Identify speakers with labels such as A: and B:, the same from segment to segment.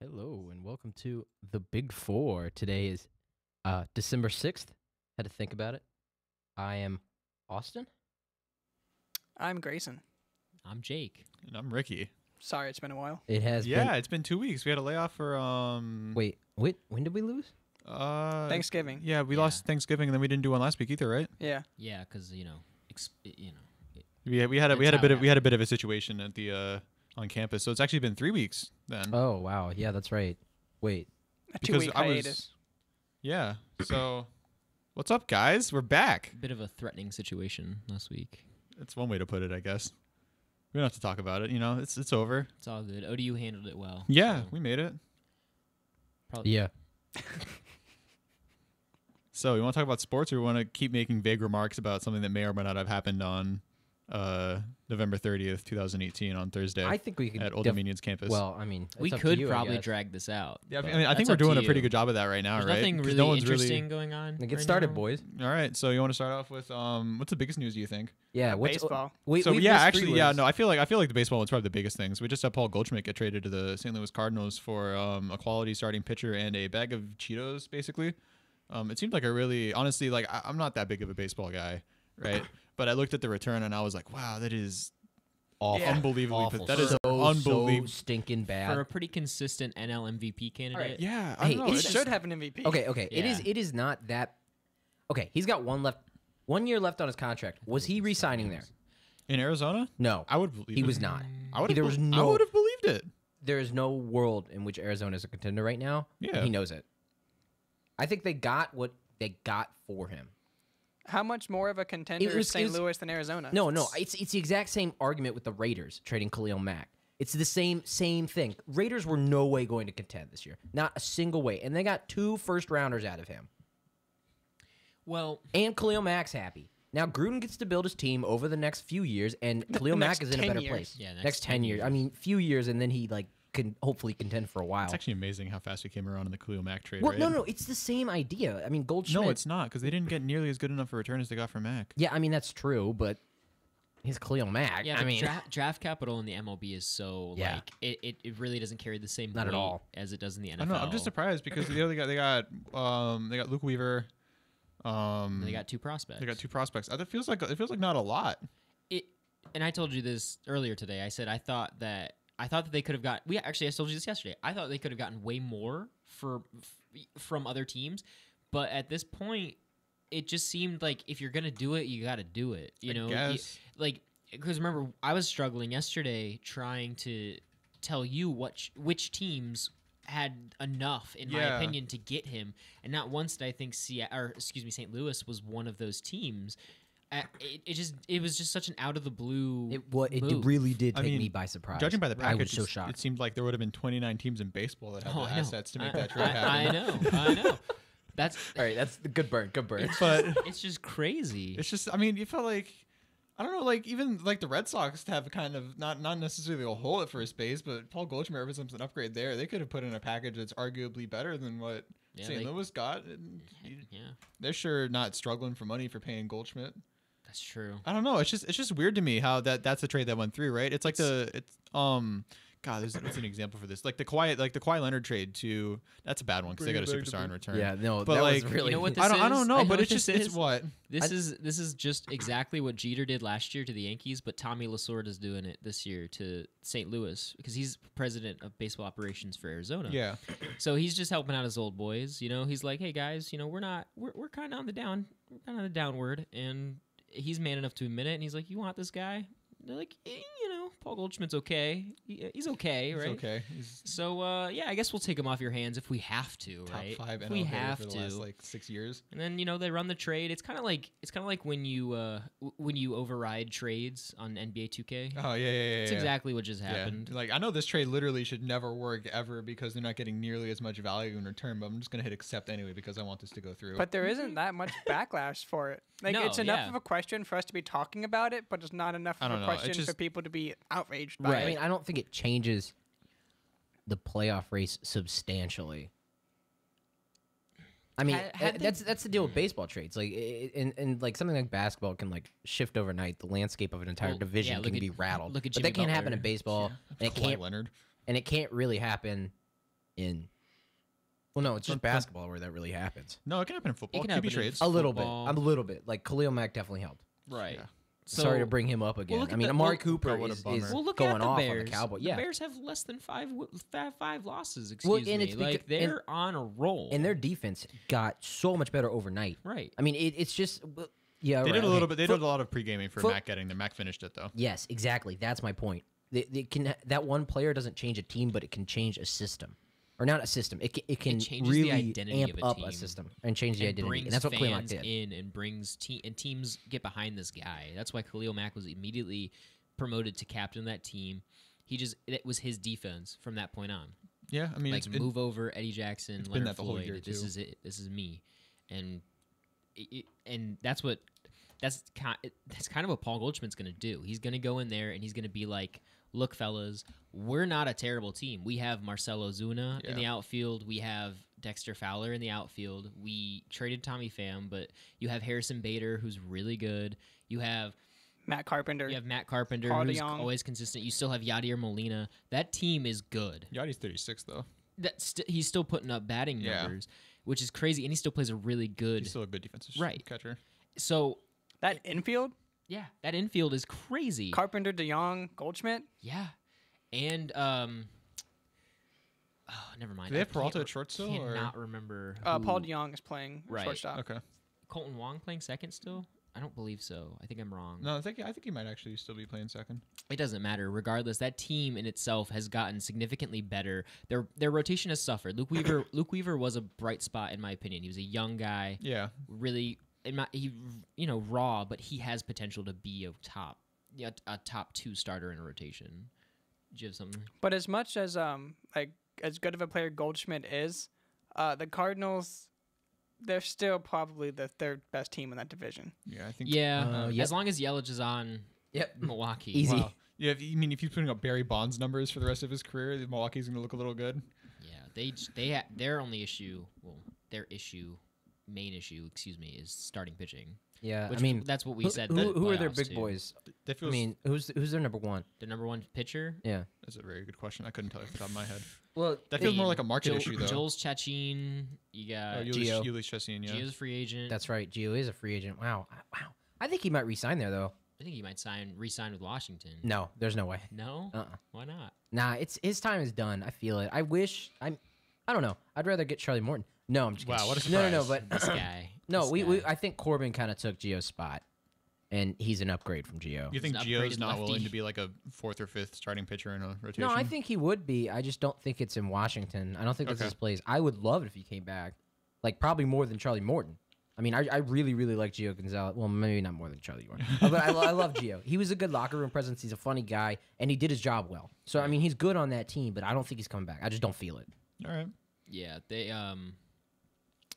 A: Hello and welcome to the Big Four. Today is December 6th. Had to think about it. I am Austin.
B: I'm Grayson.
C: I'm Jake.
D: And I'm Ricky.
B: Sorry, it's been a while.
A: It has
D: Yeah,
A: been...
D: it's been 2 weeks. We had a layoff for
A: Wait, when did we lose?
B: Thanksgiving.
D: Yeah, we
C: Yeah.
D: lost Thanksgiving, and then we didn't do one last week either, right?
B: Yeah.
C: Yeah, because
D: We had
C: That's
D: a
C: how
D: bit
C: it
D: of we had a bit of a situation at the on campus, so it's actually been 3 weeks then.
A: Oh, wow. Yeah, that's right. Wait.
B: A
D: Because
B: 2-week
D: I was-
B: hiatus.
D: Yeah. So, what's up, guys? We're back.
C: bit of a threatening situation last week.
D: That's one way to put it, I guess. We don't have to talk about it. You know, it's over.
C: It's all good. ODU handled it well.
D: Yeah,
C: so
D: we made it.
C: probably.
A: Yeah.
D: So, you want to talk about sports, or we want to keep making vague remarks about something that may or may not have happened on November 30th, 2018, on Thursday
A: I think we could...
D: at Old Dominion's campus?
A: Well, I mean,
C: we
A: it's up to
C: could
A: you, I
C: probably
A: guess.
C: drag this out.
D: Yeah, I
C: but
D: mean, I think
C: that's
D: we're
C: up to
D: doing a
C: you.
D: pretty good job of that right now,
C: There's
D: right?
C: nothing
D: 'Cause
C: really
D: no one's
C: interesting going on.
A: Get
C: right
A: started,
C: now.
A: boys.
D: All right, so you want to start off with what's the biggest news, do you think?
A: Yeah, what's...
B: Baseball.
A: Wait,
D: So
A: we've
D: yeah,
A: missed three
D: actually, yeah,
A: words.
D: no, I feel like the baseball one's probably the biggest thing. So we just had Paul Goldschmidt get traded to the St. Louis Cardinals for a quality starting pitcher and a bag of Cheetos, basically. It seemed like a really, honestly, like I'm not that big of a baseball guy, right? But I looked at the return and I was like, wow, that is
A: Awful.
B: Yeah.
D: unbelievably.
A: Awful.
D: That is
A: so
D: unbelievable.
A: stinking
C: For
A: bad.
C: a pretty consistent NL MVP candidate.
D: Yeah, I
A: Hey,
D: don't know.
A: it's
B: He
D: It's
B: should
D: just,
B: have an MVP.
A: Okay.
C: Yeah.
A: It is not that... Okay, he's got one year left on his contract. Was he re-signing there?
D: in Arizona,
A: No,
D: I would believe
A: he
D: it.
A: was not.
D: I would
A: There
D: have.
A: was
D: I
A: no...
D: would have believed it.
A: There is no world in which Arizona is a contender right now.
D: Yeah.
A: And he knows it. I think they got what they got for him.
B: How much more of a contender
A: was-
B: is St.
A: it was-
B: Louis than Arizona?
A: No, it's the exact same argument with the Raiders trading Khalil Mack. It's the same thing. Raiders were no way going to contend this year. Not a single way. And they got 2 first-rounders out of him.
C: Well,
A: And Khalil Mack's happy. Now Gruden gets to build his team over the next few years, and Khalil Mack
B: next
A: is in a
B: 10
A: better
B: years.
A: place.
C: Yeah,
A: next 10 years. I mean, few years, and then he can hopefully contend for a while.
D: It's actually amazing how fast we came around in the Khalil Mack trade.
A: Well,
D: right?
A: no, it's the same idea. I mean, Goldschmidt.
D: No, it's not, because they didn't get nearly as good enough a return as they got from Mack.
A: Yeah, I mean that's true, but he's Khalil Mack.
C: yeah,
A: I
C: but
A: mean,
C: draft capital in the MLB is so
A: Yeah.
C: like it really doesn't carry the same
A: Not at
C: weight
A: all.
C: as it does in the NFL.
D: I don't know. I'm just surprised because they got Luke Weaver.
C: And they got 2 prospects.
D: They got 2 prospects. It feels like not a lot.
C: And I told you this earlier today. I said I thought that they could have got. I told you this yesterday. I thought they could have gotten way more from other teams, but at this point, it just seemed like if you're gonna do it, you got to do it. You know,
D: guess.
C: Because remember, I was struggling yesterday trying to tell you which teams had enough, in my
D: Yeah.
C: opinion, to get him, and not once did I think St. Louis was one of those teams. It was just such an out of the blue.
A: it
C: move.
A: really did
D: I
A: take
D: mean,
A: me by surprise.
D: Judging by the
A: I
D: package,
A: was so shocked.
D: it seemed like there would have been 29 teams in baseball that had
C: Oh,
D: the
C: I know.
D: assets to make that trade
C: I
D: happen.
C: know. That's
A: All right, that's the good burn. Good burn.
D: But
C: it's just crazy.
D: it's just, I mean, you felt like, I don't know, like even like the Red Sox have kind of not necessarily a hole at first base, but Paul Goldschmidt represents an upgrade there. They could have put in a package that's arguably better than what
C: Yeah,
D: St.
C: they-
D: Louis got. And
C: Yeah,
D: they're sure not struggling for money for paying Goldschmidt.
C: that's true.
D: I don't know. It's just weird to me how that's the trade that went through, right? It's like God, there's an example for this. Like the Kawhi Leonard trade to, that's a bad one because they got a superstar in return.
A: Yeah, no,
D: But
A: that
D: like,
A: was really.
C: You know what
D: I
C: this
D: don't
C: is?
D: know,
C: I know
D: but
C: what
D: it's just
C: this
D: it's
C: is.
D: what
C: This is just exactly what Jeter did last year to the Yankees, but Tommy Lasorda is doing it this year to St. Louis because he's president of baseball operations for Arizona.
D: yeah.
C: So he's just helping out his old boys. You know, he's like, hey guys, you know, we're kind of on the downward, and he's man enough to admit it. And he's like, you want this guy? They're like, you know, Paul Goldschmidt's okay. He's okay,
D: It's
C: right?
D: okay. He's
C: So yeah, I guess we'll take him off your hands if we have to,
D: top
C: right?
D: 5
C: If
D: NL
C: we
D: hitter
C: have
D: for the
C: to.
D: last like 6 years.
C: And then they run the trade. It's kind of like when you override trades on NBA 2K.
D: Oh yeah.
C: It's exactly what just happened.
D: Yeah. Like I know this trade literally should never work ever because they're not getting nearly as much value in return, but I'm just gonna hit accept anyway because I want this to go through.
B: But there isn't that much backlash for it. Like,
C: No,
B: it's enough
C: yeah.
B: of a question for us to be talking about it, but it's not enough
D: I
B: of
D: don't
B: a
D: know.
B: question
D: It's
B: for
D: just-
B: people to be outraged by
A: Right. I
B: it.
A: mean, I don't think it changes the playoff race substantially. I mean,
C: Had they-
A: that's the deal with baseball trades. Like, and like something like basketball can like shift overnight. The landscape of an entire
C: Well,
A: division
C: yeah,
A: can be rattled.
C: look at
A: but
C: Jimmy
A: that can't happen
C: Butler.
A: in baseball, and it
D: Kawhi
A: can't
D: Leonard.
A: and it can't really happen in. Well, no, it's just
D: From-
A: basketball where that really happens.
D: No, it can happen in football.
C: can
D: QB
C: happen in
D: trades.
A: A little bit.
C: Football.
A: I'm a little bit. Like Khalil Mack definitely helped.
C: Right.
D: Yeah.
C: So,
A: Sorry to bring him up again.
C: look
A: I
C: at
A: mean,
C: the-
A: Amari
C: well-
A: Cooper
D: Oh, what a
A: is
D: bummer.
C: Well, look
A: going
C: at the
A: off
C: Bears.
A: on the Cowboys.
C: The
A: Yeah,
C: Bears have less than five losses.
A: Well,
C: Excuse
A: and
C: me.
A: it's
C: Like
A: because-
C: they're on a roll.
A: and their defense got so much better overnight.
C: right.
A: I mean, it's just yeah.
D: They
A: right,
D: did a little
A: okay.
D: bit. They did a lot of pre-gaming for
A: Foot-
D: Mac getting there. Mac finished it though.
A: Yes, exactly. That's my point. That one player doesn't change a team, but it can change a system, or not a system. It can
C: changes the
A: really
C: identity
A: amp
C: of a
A: up
C: team
A: a system and change the
C: and
A: identity,
C: brings
A: and that's what Khalil Mack
C: fans
A: did.
C: in and brings teams get behind this guy. That's why Khalil Mack was immediately promoted to captain of that team. It was his defense from that point on.
D: Yeah, I mean,
C: Like move over Eddie Jackson,
D: it's been
C: Leonard
D: that the whole
C: Floyd.
D: year,
C: This
D: too.
C: is it. This is me, and that's kind of what Paul Goldschmidt's going to do. He's going to go in there and he's going to be like, "Look, fellas, we're not a terrible team. We have Marcelo Zuna in the outfield. We have Dexter Fowler in the outfield. We traded Tommy Pham, but you have Harrison Bader, who's really good. You have
B: Matt Carpenter.
C: Matt Carpenter,
B: Paul
C: who's
B: DeYoung.
C: always consistent. You still have Yadier Molina. That team is good.
D: Yachty's 36 though.
C: He's still putting up batting
D: Yeah.
C: numbers, which is crazy, and he still plays a really good.
D: He's still a good defensive
C: Right.
D: catcher.
C: So
B: That infield,
C: yeah, that infield is crazy.
B: Carpenter, DeYoung, Goldschmidt.
C: Yeah, and never mind.
D: Do they have
C: I can't
D: Peralta
C: re-
D: at short still, or-
C: Cannot remember.
B: Paul
C: who-
B: DeYoung is playing
C: Right.
B: shortstop.
D: Okay.
C: Colton Wong playing second still. I don't believe so. I think I'm wrong.
D: No, I think he might actually still be playing second.
C: It doesn't matter. Regardless, that team in itself has gotten significantly better. Their rotation has suffered. Luke Weaver was a bright spot in my opinion. He was a young guy,
D: Yeah.
C: really, raw, but he has potential to be a top two starter in a rotation. Do you have something?
B: But as much as as good of a player Goldschmidt is, the Cardinals, they're still probably the third best team in that division.
D: Yeah, I think.
C: Yeah,
A: yep.
C: as long as Yelich is on
A: Yep.
C: Milwaukee.
A: Easy.
D: Wow. Yeah, if he's putting up Barry Bonds numbers for the rest of his career, Milwaukee's gonna look a little good.
C: Yeah, their only issue, main issue, is starting pitching.
A: Yeah,
C: Which
A: I mean,
C: that's what we
A: who,
C: said.
A: who are their
C: playoffs,
A: big
C: too.
A: boys?
D: That
A: I
D: feels.
A: mean, who's their number one?
C: The number one pitcher.
A: Yeah.
D: That's a very good question. I couldn't tell you off the top of my head.
A: Well,
D: That feels more like a market issue, though.
C: Joel's Chachin. You got
A: Gio.
D: Ulyss Chassin, yeah.
C: Gio's free agent.
A: that's right. Gio is a free agent. Wow. I think he might resign there though.
C: I think he might re-sign with Washington.
A: No, there's no way.
C: No? Why not?
A: Nah, it's his time is done. I feel it. I don't know. I'd rather get Charlie Morton. No, I'm just kidding.
D: Wow, what a
A: No,
D: surprise.
A: but
C: This guy.
A: no,
C: This
A: we
C: guy.
A: I think Corbin kind of took Gio's spot, and he's an upgrade from Gio.
D: You think
C: an
D: Gio's
C: upgraded
D: not willing
C: lefty.
D: to be like a fourth or fifth starting pitcher in a rotation?
A: No, I think he would be. I just don't think it's in Washington. I don't think that's
D: Okay.
A: his place. I would love it if he came back, like probably more than Charlie Morton. I mean, I really, really like Gio Gonzalez. Well, maybe not more than Charlie Morton, but I love Gio. He was a good locker room presence. He's a funny guy, and he did his job well. So, I mean, he's good on that team, but I don't think he's coming back. I just don't feel it.
D: All right.
C: Yeah, they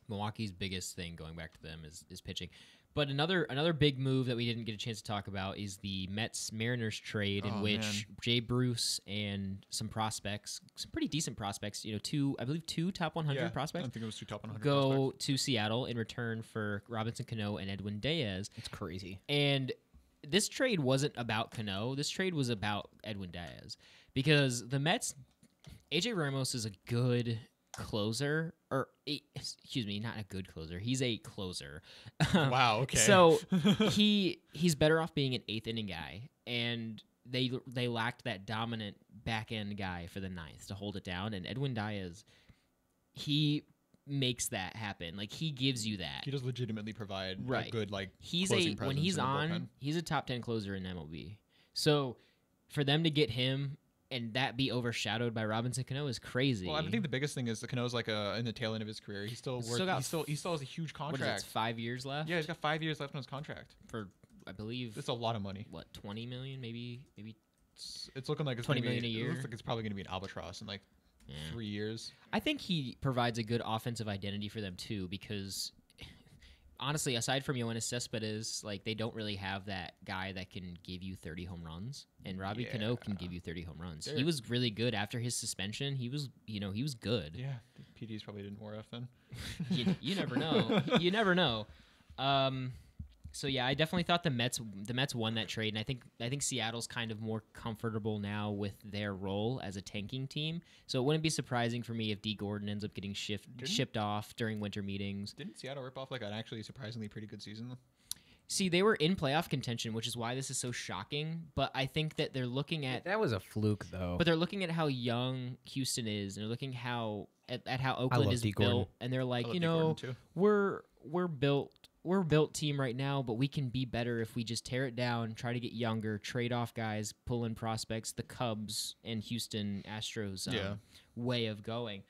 C: Milwaukee's biggest thing going back to them is pitching. But another big move that we didn't get a chance to talk about is the Mets Mariners trade in
D: Oh,
C: which
D: man.
C: Jay Bruce and some prospects, some pretty decent prospects, two top 100
D: Yeah, I
C: prospects
D: don't think it was two top 100
C: go
D: prospects.
C: to Seattle in return for Robinson Cano and Edwin Diaz.
A: It's crazy.
C: And this trade wasn't about Cano. This trade was about Edwin Diaz because the Mets, AJ Ramos is a good closer, not a good closer. He's a closer.
D: Wow. Okay.
C: So he's better off being an eighth inning guy, and they lacked that dominant back end guy for the ninth to hold it down. And Edwin Diaz, he makes that happen. Like he gives you that.
D: he does legitimately provide a
C: Right.
D: good like
C: He's
D: closing
C: when
D: presence
C: he's
D: in the
C: on,
D: bullpen.
C: he's a top 10 closer in MLB. So for them to get him and that be overshadowed by Robinson Cano is crazy.
D: Well, I think the biggest thing is the Cano's like in the tail end of his career. He's still
C: He's
D: worth.
C: still got
D: he still has a huge
C: what is it,
D: contract.
C: it's 5 years left.
D: Yeah, he's got 5 years left on his contract.
C: For I believe
D: That's a lot of money.
C: what 20 million, maybe.
D: It's looking like it's
C: 20
D: gonna be,
C: million a
D: It
C: year?
D: looks like it's probably going to be an albatross in like
C: Yeah.
D: 3 years.
C: I think he provides a good offensive identity for them too, because honestly, aside from Yoenis Cespedes, like they don't really have that guy that can give you 30 home runs, and Robbie Cano can give you 30 home runs. He was really good after his suspension. He was good.
D: Yeah, the PDs probably didn't wear off then.
C: You never know. You never know. So yeah, I definitely thought the Mets won that trade, and I think Seattle's kind of more comfortable now with their role as a tanking team. So it wouldn't be surprising for me if D Gordon ends up getting shipped off during winter meetings.
D: Didn't Seattle rip off like an actually surprisingly pretty good season though?
C: See, they were in playoff contention, which is why this is so shocking. But I think that they're looking at
A: That was a fluke, though.
C: But they're looking at how young Houston is, and they're looking at how Oakland is
A: D. Gordon.
C: built, and they're like,
D: love
C: you
D: D. Gordon,
C: know,
D: too.
C: we're built team right now, but we can be better if we just tear it down, try to get younger, trade off guys, pull in prospects, the Cubs and Houston Astros way of going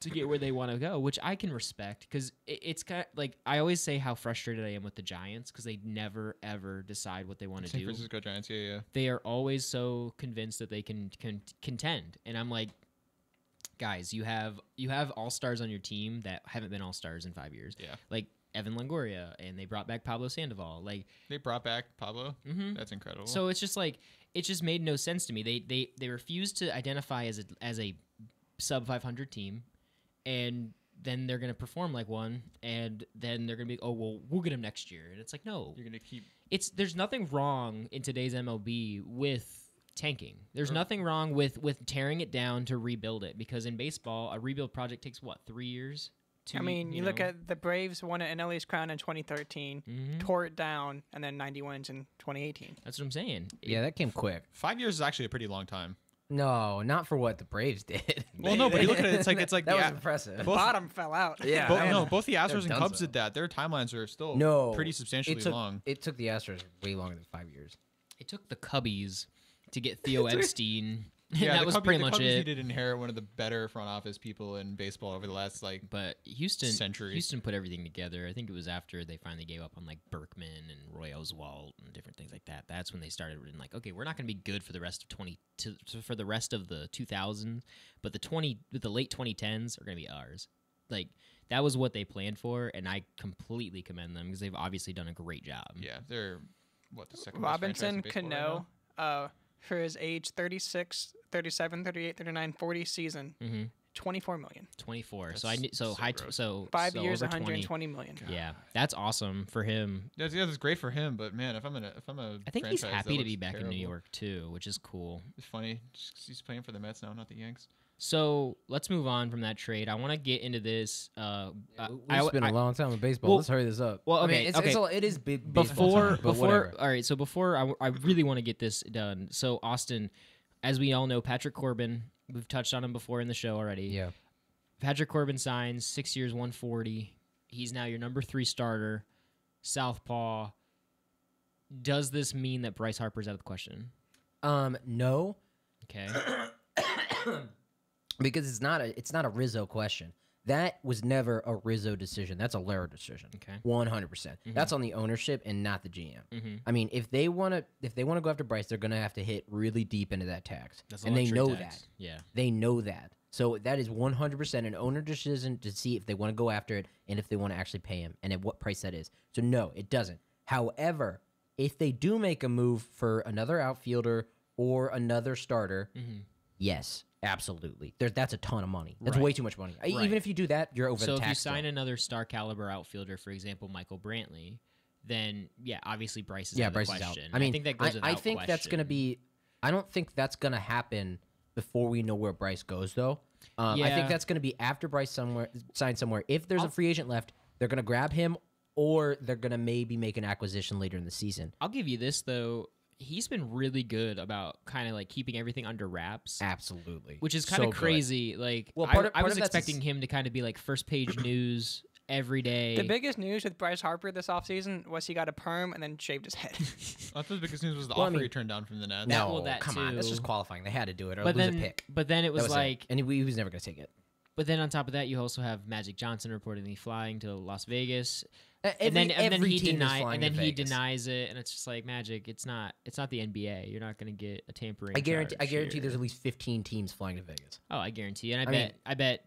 C: to get where they want to go, which I can respect because it's kind of like I always say how frustrated I am with the Giants because they never ever decide what they want to
D: San
C: do.
D: Francisco Giants, yeah.
C: They are always so convinced that they can contend, and I'm like, guys, you have all-stars on your team that haven't been all-stars in 5 years.
D: Yeah.
C: Like Evan Longoria, and they brought back Pablo Sandoval. Like
D: They brought back Pablo.
C: mhm.
D: That's incredible.
C: So it's just like it just made no sense to me. They refused to identify as a sub 500 team, and then they're gonna perform like one, and then they're gonna be, oh well, we'll get him next year, and it's like, no,
D: you're gonna keep.
C: there's nothing wrong in today's MLB with tanking. There's nothing wrong with tearing it down to rebuild it, because in baseball, a rebuild project takes what, 3 years?
B: I mean, you look at the Braves won an NLE's crown in 2013, tore it down, and then 90 wins in 2018.
C: That's what I'm saying.
A: Yeah, that came quick.
D: 5 years is actually a pretty long time.
A: No, not for what the Braves did.
D: Well, no, but you look at it, it's like
A: that was impressive.
B: The bottom fell out.
A: Yeah,
D: both the Astros and
A: done
D: Cubs
A: so.
D: did that. Their timelines are still pretty substantially long.
A: It took the Astros way longer than 5 years.
C: It took the Cubbies to get Theo Epstein.
D: Yeah,
C: that
D: the
C: was
D: Cubbies,
C: pretty
D: the
C: much
D: Cubbies
C: it.
D: needed inherit one of the better front office people in baseball over the last
C: But Houston
D: century.
C: Houston put everything together. I think it was after they finally gave up on like Berkman and Roy Oswalt and different things like that. That's when they started being like, okay, we're not going to be good for the rest of for the rest of the 2000s, but the late 2010s are going to be ours. Like that was what they planned for, and I completely commend them because they've obviously done a great job.
D: Yeah, they're the second best
B: Robinson
D: franchise in baseball
B: Cano, for his age 36, 37, 38, 39, 40 season, 24 million.
C: 24.
D: That's
C: So I knew
D: so
C: high.
D: gross.
C: So
B: 5
C: so
B: years,
C: over
B: 120 million.
C: Yeah, that's awesome for him.
D: right now. That's great for him, but man, if I'm a
C: I think he's
D: franchise,
C: happy
D: that
C: to be
D: looks
C: back in New
D: terrible.
C: York too, which is cool.
D: It's funny. Just 'cause he's playing for the Mets now, not the Yanks.
C: So let's move on from that trade. I want to get into this.
A: We've spent a long time in baseball.
C: well-
A: Let's hurry this up.
C: well,
A: I mean,
C: okay,
A: it's,
C: okay.
A: it is big baseball time, but whatever.
C: All right. So before I really want to get this done. So Austin, as we all know, Patrick Corbin. We've touched on him before in the show already.
A: Yeah.
C: Patrick Corbin signs 6 years, 140. He's now your number 3 starter, southpaw. Does this mean that Bryce Harper's out of the question?
A: No,
C: Okay.
A: because it's not a Rizzo question. That was never a Rizzo decision. That's a Lara decision.
C: Okay.
A: 100%. That's on the ownership and not the GM.
C: Mhm.
A: I mean, if they want to go after Bryce, they're going to have to hit really deep into that tax.
C: That's a
A: and they
C: luxury
A: know
C: tax.
A: that.
C: Yeah.
A: They know that. So that is 100% an owner decision to see if they want to go after it and if they want to actually pay him and at what price that is. So no, it doesn't. However, if they do make a move for another outfielder or another starter, yes, absolutely. That's a ton of money. That's
C: Right.
A: way too much money.
C: Right.
A: Even if you do that, you're over
C: So
A: the
C: if you
A: tax.
C: sign
A: bill.
C: another star caliber outfielder, for example, Michael Brantley, then yeah, obviously Bryce is
A: yeah,
C: out
A: Bryce
C: of the
A: is out.
C: question.
A: I mean,
C: I think that goes without
A: I think that's going to
C: question.
A: be. I don't think that's going to happen before we know where Bryce goes, though. I
C: Yeah.
A: think that's going to be after Bryce signs somewhere. If there's a free agent left, they're going to grab him, or they're going to maybe make an acquisition later in the season.
C: I'll give you this though. He's been really good about kind of like keeping everything under wraps,
A: Absolutely,
C: which is kind of
A: So good.
C: crazy. Like,
A: Well,
C: I
A: part
C: was
A: of that's
C: expecting him to kind of be like first page news every day.
B: The biggest news with Bryce Harper this offseason was he got a perm and then shaved his head.
D: I thought the biggest news was the
A: Well, I
D: offer
A: mean-
D: he turned down from the Nats.
A: No,
C: well, that
A: come on, that's
C: too.
A: just qualifying. They had to do it or
C: but
A: lose
C: then,
A: a pick.
C: but then it
A: That
C: was like,
A: and he was never going to take it.
C: but then on top of that, you also have Magic Johnson reportedly flying to Las Vegas.
A: Every,
C: and then
A: every
C: he
A: team is flying to
C: he
A: Vegas.
C: denies it, and it's just like Magic. It's not the NBA. You're not going to get a tampering.
A: I guarantee
C: charge here.
A: there's at least 15 teams flying to Vegas.
C: Oh, I guarantee, and
A: I
C: I bet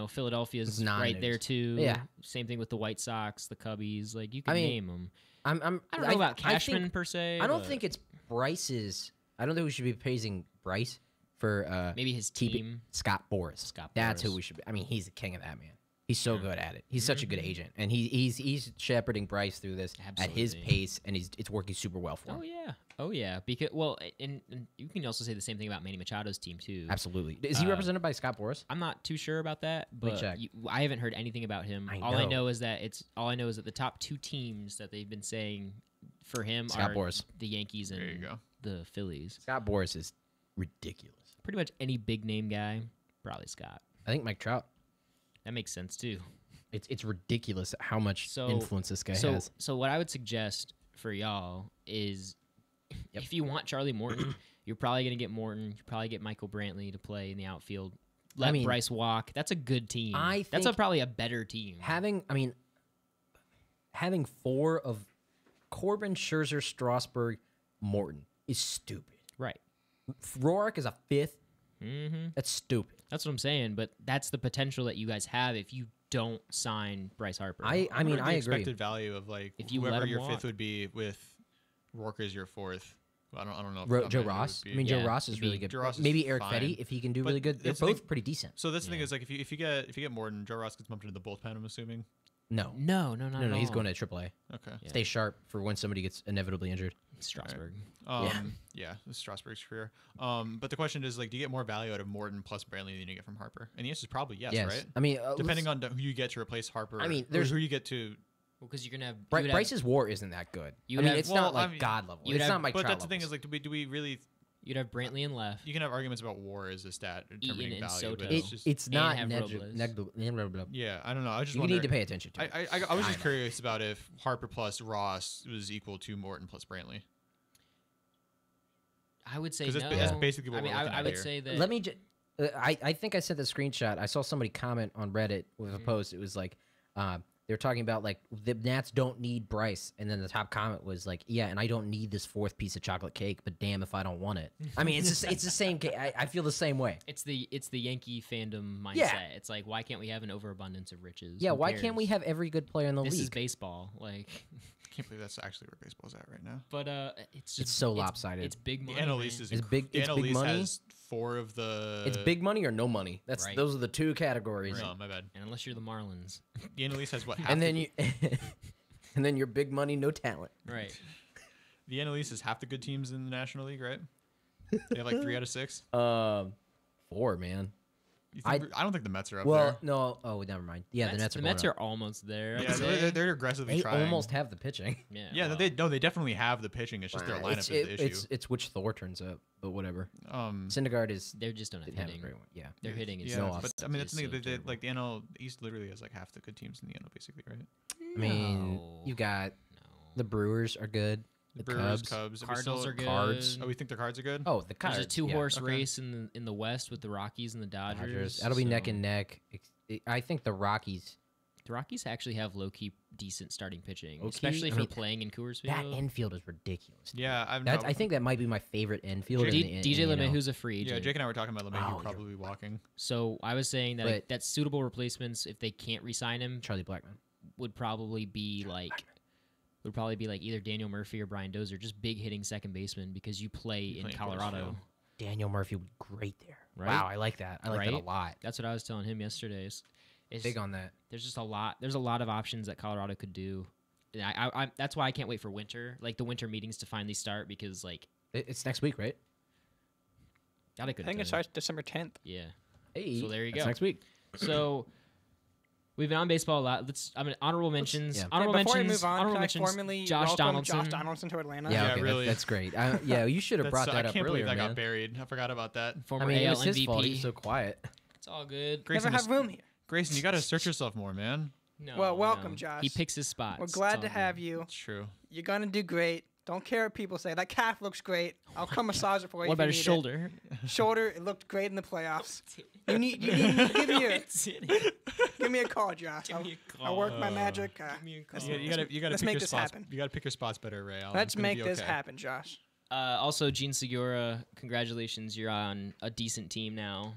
C: Philadelphia's
A: It's non-news.
C: right there too.
A: Yeah.
C: Same thing with the White Sox, the Cubbies. Like you can
A: I mean,
C: name them.
A: I
C: I don't know about
A: I
C: Cashman
A: think-
C: per se.
A: I don't
C: but
A: think it's Bryce's. I don't think we should be praising Bryce for
C: maybe his
A: keeping
C: team.
A: Scott Boras.
C: Scott
A: That's
C: Boras.
A: who we should be. I mean, he's the king of that, man. He's so good at it. He's such a good agent, and he's shepherding Bryce through this at his
C: Absolutely.
A: pace, and it's working super well for him.
C: Oh yeah. Because and you can also say the same thing about Manny Machado's team too.
A: Absolutely. Is he represented by Scott Boras?
C: I'm not too sure about that,
A: me
C: but
A: check.
C: I haven't heard anything about him.
A: I
C: All I
A: know.
C: know is that the top 2 teams that they've been saying for him
A: Scott
C: are
A: Boras.
C: the Yankees
D: There you
C: and
D: go.
C: the Phillies.
A: Scott Boras is ridiculous.
C: Pretty much any big name guy, probably Scott.
A: I think Mike Trout.
C: That makes sense too.
A: It's ridiculous how much
C: So-
A: influence this guy
C: So
A: has.
C: so what I would suggest for y'all is
A: Yep.
C: if you want Charlie Morton, you're probably gonna get Morton. You probably get Michael Brantley to play in the outfield. Let
A: mean,
C: Bryce walk. That's a good team.
A: I
C: That's
A: think
C: probably a better team.
A: having 4 of Corbin, Scherzer, Strasburg, Morton is stupid.
C: Right.
A: Rourke is a 5th.
C: Mm-hmm.
A: That's stupid.
C: That's what I'm saying. But that's the potential that you guys have if you don't sign Bryce Harper.
A: I
D: wonder
A: mean,
D: the
A: I agree.
D: expected value of like
C: If you let
D: whoever
C: him
D: your
C: walk.
D: 5th would be with Rourke as your 4th. Well, I don't know. If
A: Joe
D: Montgomery
A: Ross.
D: would
A: I
D: be.
A: mean, Joe
C: Yeah,
A: Ross is
C: he'd
A: really
C: be-
A: good.
D: Joe Ross is
A: Maybe Eric
D: fine.
A: Fetty, if he can do
D: But
A: really good. They're
D: that's the thing-
A: both pretty decent.
D: So that's the thing
C: Yeah.
D: is like if you get Morton, Joe Ross gets bumped into the bullpen. I'm assuming.
A: No,
C: no,
A: no, he's going to AAA.
D: Okay.
C: Yeah.
A: Stay sharp for when somebody gets inevitably injured.
C: Strasburg.
D: Yeah, this is Strasburg's career. But the question is like, do you get more value out of Morton plus Brantley than you get from Harper? And the answer is probably yes, right?
A: I mean,
D: Depending on who you get to replace Harper.
A: I mean,
D: or
A: there's-
D: who you get to.
C: Well, because you're gonna have, you would have-
A: Bryce's WAR isn't that good.
C: You
A: I
C: would
A: mean,
C: have-
A: it's
D: well,
A: not like
D: I mean,
A: God level.
C: you would
A: It's
C: have-
A: not Mike
D: But
A: Trout
D: that's the thing is
A: levels.
D: like, do we really?
C: you'd have Brantley and left.
D: You can have arguments about WAR as a stat determining
C: and
D: value,
C: Soto.
D: but it's just
A: It's
C: And
A: not
C: have
A: negligible.
D: yeah. I don't know. I was just
A: You
D: wondering.
A: need to pay attention to it.
D: I was just curious about if Harper plus Ross was equal to Morton plus Brantley.
C: I would say
D: 'Cause
C: no.
D: that's basically what
C: I mean,
D: we're looking
C: I
D: at
C: would
D: here.
C: say that.
A: Let me just. I think I sent the screenshot. I saw somebody comment on Reddit with a post. It was like, they were talking about like the Nats don't need Bryce, and then the top comment was like, yeah, and I don't need this 4th piece of chocolate cake, but damn if I don't want it. I mean, it's just, it's the same. I feel the same way.
C: It's the Yankee fandom mindset.
A: Yeah.
C: It's like, why can't we have an overabundance of riches?
A: Yeah,
C: Who
A: why can't we
C: cares?
A: have every good player in the
C: This is
A: league?
C: baseball, like,
D: I can't believe that's actually where baseball's at right now.
C: but it's just
A: It's so lopsided.
C: It's big
D: The
C: money.
D: NL
C: man.
D: East is
A: It's big-
D: The
A: it's
D: NL
A: big
D: East
A: money.
D: has 4 of the.
A: It's big money or no money.
C: Right.
A: Those are the 2 categories.
D: No, my bad.
C: And unless you're the Marlins,
D: The NL East has what? Half
A: And then
D: the,
A: you, and then you're big money, no talent.
C: right?
D: the NL East has half the good teams in the National League, right? They have like 3 out of 6.
A: 4, man.
D: You think, I don't think the Mets are up
A: Well,
D: there.
A: no. Oh, never mind. Yeah, the Nets are.
C: the
A: going
C: Mets
A: up.
C: are almost there. I'd
D: Yeah,
C: say.
D: they're aggressively
A: They
D: trying.
A: almost have the pitching.
C: Yeah, well,
D: they definitely have the pitching. It's just their lineup is the issue.
A: It's which Thor turns up, but whatever.
D: Um,
A: Syndergaard is
C: they just don't have
A: didn't have a
C: hitting.
A: great one. Yeah.
C: Their hitting is
D: yeah,
A: no
D: but I mean that's
C: is
D: the thing.
C: so
D: They,
C: terrible.
D: like the NL East literally has like half the good teams in the NL, basically, right?
A: I mean,
C: No.
A: you got
C: No.
A: the Brewers are good. The
D: Brewers,
A: Cubs.
D: Are we
C: Cardinals
D: still-
C: are good.
A: Cards.
D: Oh, we think the Cards are good.
A: Oh, the Cards.
C: There's a 2-horse
D: okay.
C: race in the West with the Rockies and the Dodgers.
A: That'll be neck
C: so-
A: and neck. I think the Rockies.
C: The Rockies actually have low key decent starting pitching,
A: Low-key?
C: especially
A: I
C: for
A: mean,
C: playing in Coors
A: That
C: Field.
A: infield is ridiculous.
D: Yeah,
A: I think that might be my favorite infield. in the,
C: DJ
A: in the NL.
C: LeMahieu's a free
D: Yeah,
C: agent.
D: Jake and I were talking about LeMahieu
A: Oh, you're-
D: probably walking.
C: So I was saying that
A: But-
C: that's suitable replacements if they can't re-sign him
A: Charlie Blackmon.
C: would probably be like either Daniel Murphy or Brian Dozier, just big hitting second baseman because you play
D: You
C: in
D: play in Coors
C: Colorado.
D: Field.
A: Daniel Murphy would be great there.
C: Right?
A: Wow, I like that. I like that a
C: Right?
A: lot.
C: That's what I was telling him yesterday. It's
A: Big on that.
C: there's just a lot. There's a lot of options that Colorado could do. And I that's why I can't wait for winter, like the winter meetings to finally start because like
A: It's next week, right?
C: gotta
B: I think it starts December 10th.
C: Yeah.
A: Hey,
C: So there you
A: that's
C: go.
A: Next week.
C: So we've been on baseball a lot. Honorable mentions.
A: yeah.
C: Honorable
B: Before we
C: mentions.
B: move on,
C: honorable
B: can I
C: mentions.
B: formally
C: Josh
B: welcome
C: Donaldson.
B: Josh Donaldson to Atlanta?
A: Yeah,
D: Yeah,
A: okay,
D: really.
A: That's great. Yeah, you should have brought that
D: I
A: up
D: can't
A: earlier,
D: believe that
A: man.
D: got buried. I forgot about that.
C: Former
A: I mean, it
C: AL
A: was his
C: MVP.
A: fault. He was so quiet.
C: It's all good.
D: Grayson,
B: Never have room here.
D: Grayson, you got to assert yourself more, man.
C: No,
B: Well, welcome,
C: no.
B: Josh.
C: He picks his spots.
B: We're
C: It's
B: glad
C: all
B: to
C: good.
B: have you.
D: It's true.
B: You're gonna do great. Don't care what people say. That calf looks great. I'll come massage it for you.
C: What
B: if
C: about
B: you
C: his
B: need
C: shoulder?
B: It. Shoulder, it looked great in the playoffs. You need give me a call, Josh.
C: Give me a
B: I'll work my magic.
C: Give me a call.
D: You got to
B: let's
D: pick
B: make
D: your
B: this
D: spots.
B: happen.
D: You got to pick your spots better, Ray. Allen.
B: Let's
D: It's gonna
B: make
D: be
B: this
D: okay.
B: happen, Josh.
C: Also, Gene Segura, congratulations. You're on a decent team now.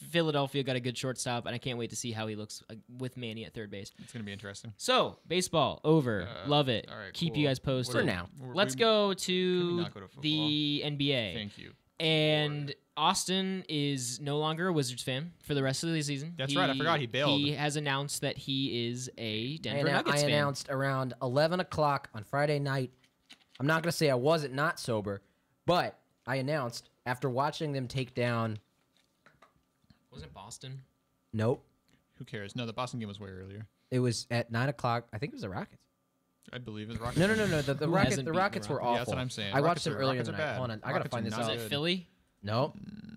C: Philadelphia got a good shortstop, and I can't wait to see how he looks with Manny at third base.
D: It's gonna be interesting.
C: So, baseball, over. Love it.
D: all right,
C: Keep
D: cool.
C: you guys posted.
A: For now.
C: Let's go
D: Can we
C: to
D: not go to football?
C: the NBA.
D: Thank you.
C: And Austin is no longer a Wizards fan for the rest of the season.
D: That's right, I forgot he bailed.
C: He has announced that he is a
A: I
C: Denver Nuggets fan.
A: announced around 11 o'clock on Friday night. I'm not going to say I wasn't not sober, but I announced after watching them take down.
C: Wasn't Boston?
A: Nope.
D: Who cares? No, the Boston game was way earlier.
A: It was at 9 o'clock. I think it was the Rockets.
D: I believe it's Rockets.
A: No. The
C: Who
A: Rockets.
C: hasn't
A: The
C: beaten
A: Rockets
C: the
A: were
C: Rockets?
A: awful.
D: Yeah, that's what I'm saying.
A: I watched
D: Rockets
A: them
D: are-
A: earlier in
D: Rockets
A: the
D: are
A: night.
D: bad.
A: Hold on, I gotta
D: Rockets
A: find
D: are
A: this
D: not
A: out.
C: Was
D: good.
C: it Philly?
A: No,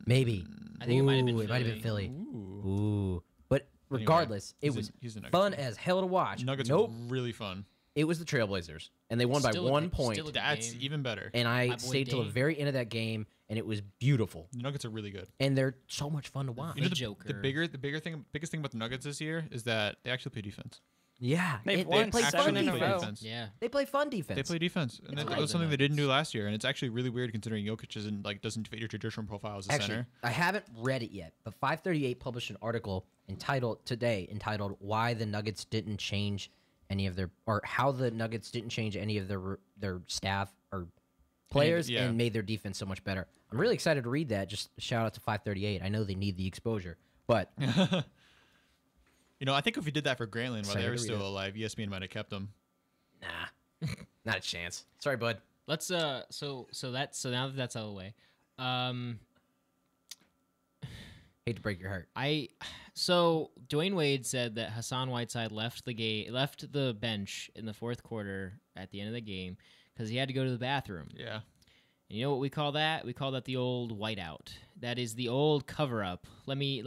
A: maybe.
C: I think it might have been
A: Ooh,
C: Philly.
A: it might have been Philly.
D: Ooh.
A: Ooh, but
D: Anyway,
A: regardless, it
D: he's a-
A: was
D: he's a Nuggets
A: fun
D: fan.
A: as hell to watch.
D: Nuggets
A: Nope,
D: are really fun.
A: it was the Trailblazers, and they won by
C: Still a
A: 1
C: good-
A: point.
C: still a good
D: That's
C: game.
D: even better.
A: And
C: My
A: I
C: boy
A: stayed till the
C: Dame.
A: very end of that game, and it was beautiful.
D: The Nuggets are really good.
A: And they're so much fun to watch.
C: You know,
D: the
C: Joker.
D: biggest thing about the Nuggets this year is that they actually play defense.
A: Yeah,
B: They've
A: they
B: won
A: play
B: seven
A: fun
B: in a
D: play
B: row.
A: defense.
C: Yeah.
A: They play fun defense.
D: They play defense, and
C: It's
D: that
C: better
D: was
C: than
D: something they didn't do
C: Nuggets.
D: last year. And it's actually really weird considering Jokic isn't doesn't fit your traditional profile as a
A: Actually,
D: center.
A: I haven't read it yet, but 538 published an article entitled "Why the Nuggets Didn't Change Any of Their or How the Nuggets Didn't Change Any of Their Staff or Players
D: yeah.
A: and Made Their Defense So Much Better." I'm really excited to read that. Just a shout out to 538. I know they need the exposure, but
D: You know, I think if we did that for Grantland while
A: Excited
D: they
A: to
D: were
A: read
D: still
A: it.
D: alive, ESPN might have kept them.
A: nah, not a chance. Sorry, bud.
C: Let's so now that that's out of the way.
A: Hate to break your heart.
C: So Dwayne Wade said that Hassan Whiteside left the bench in the fourth quarter at the end of the game because he had to go to the bathroom.
D: Yeah.
C: And you know what we call that? We call that the old whiteout. That is the old cover up. Let me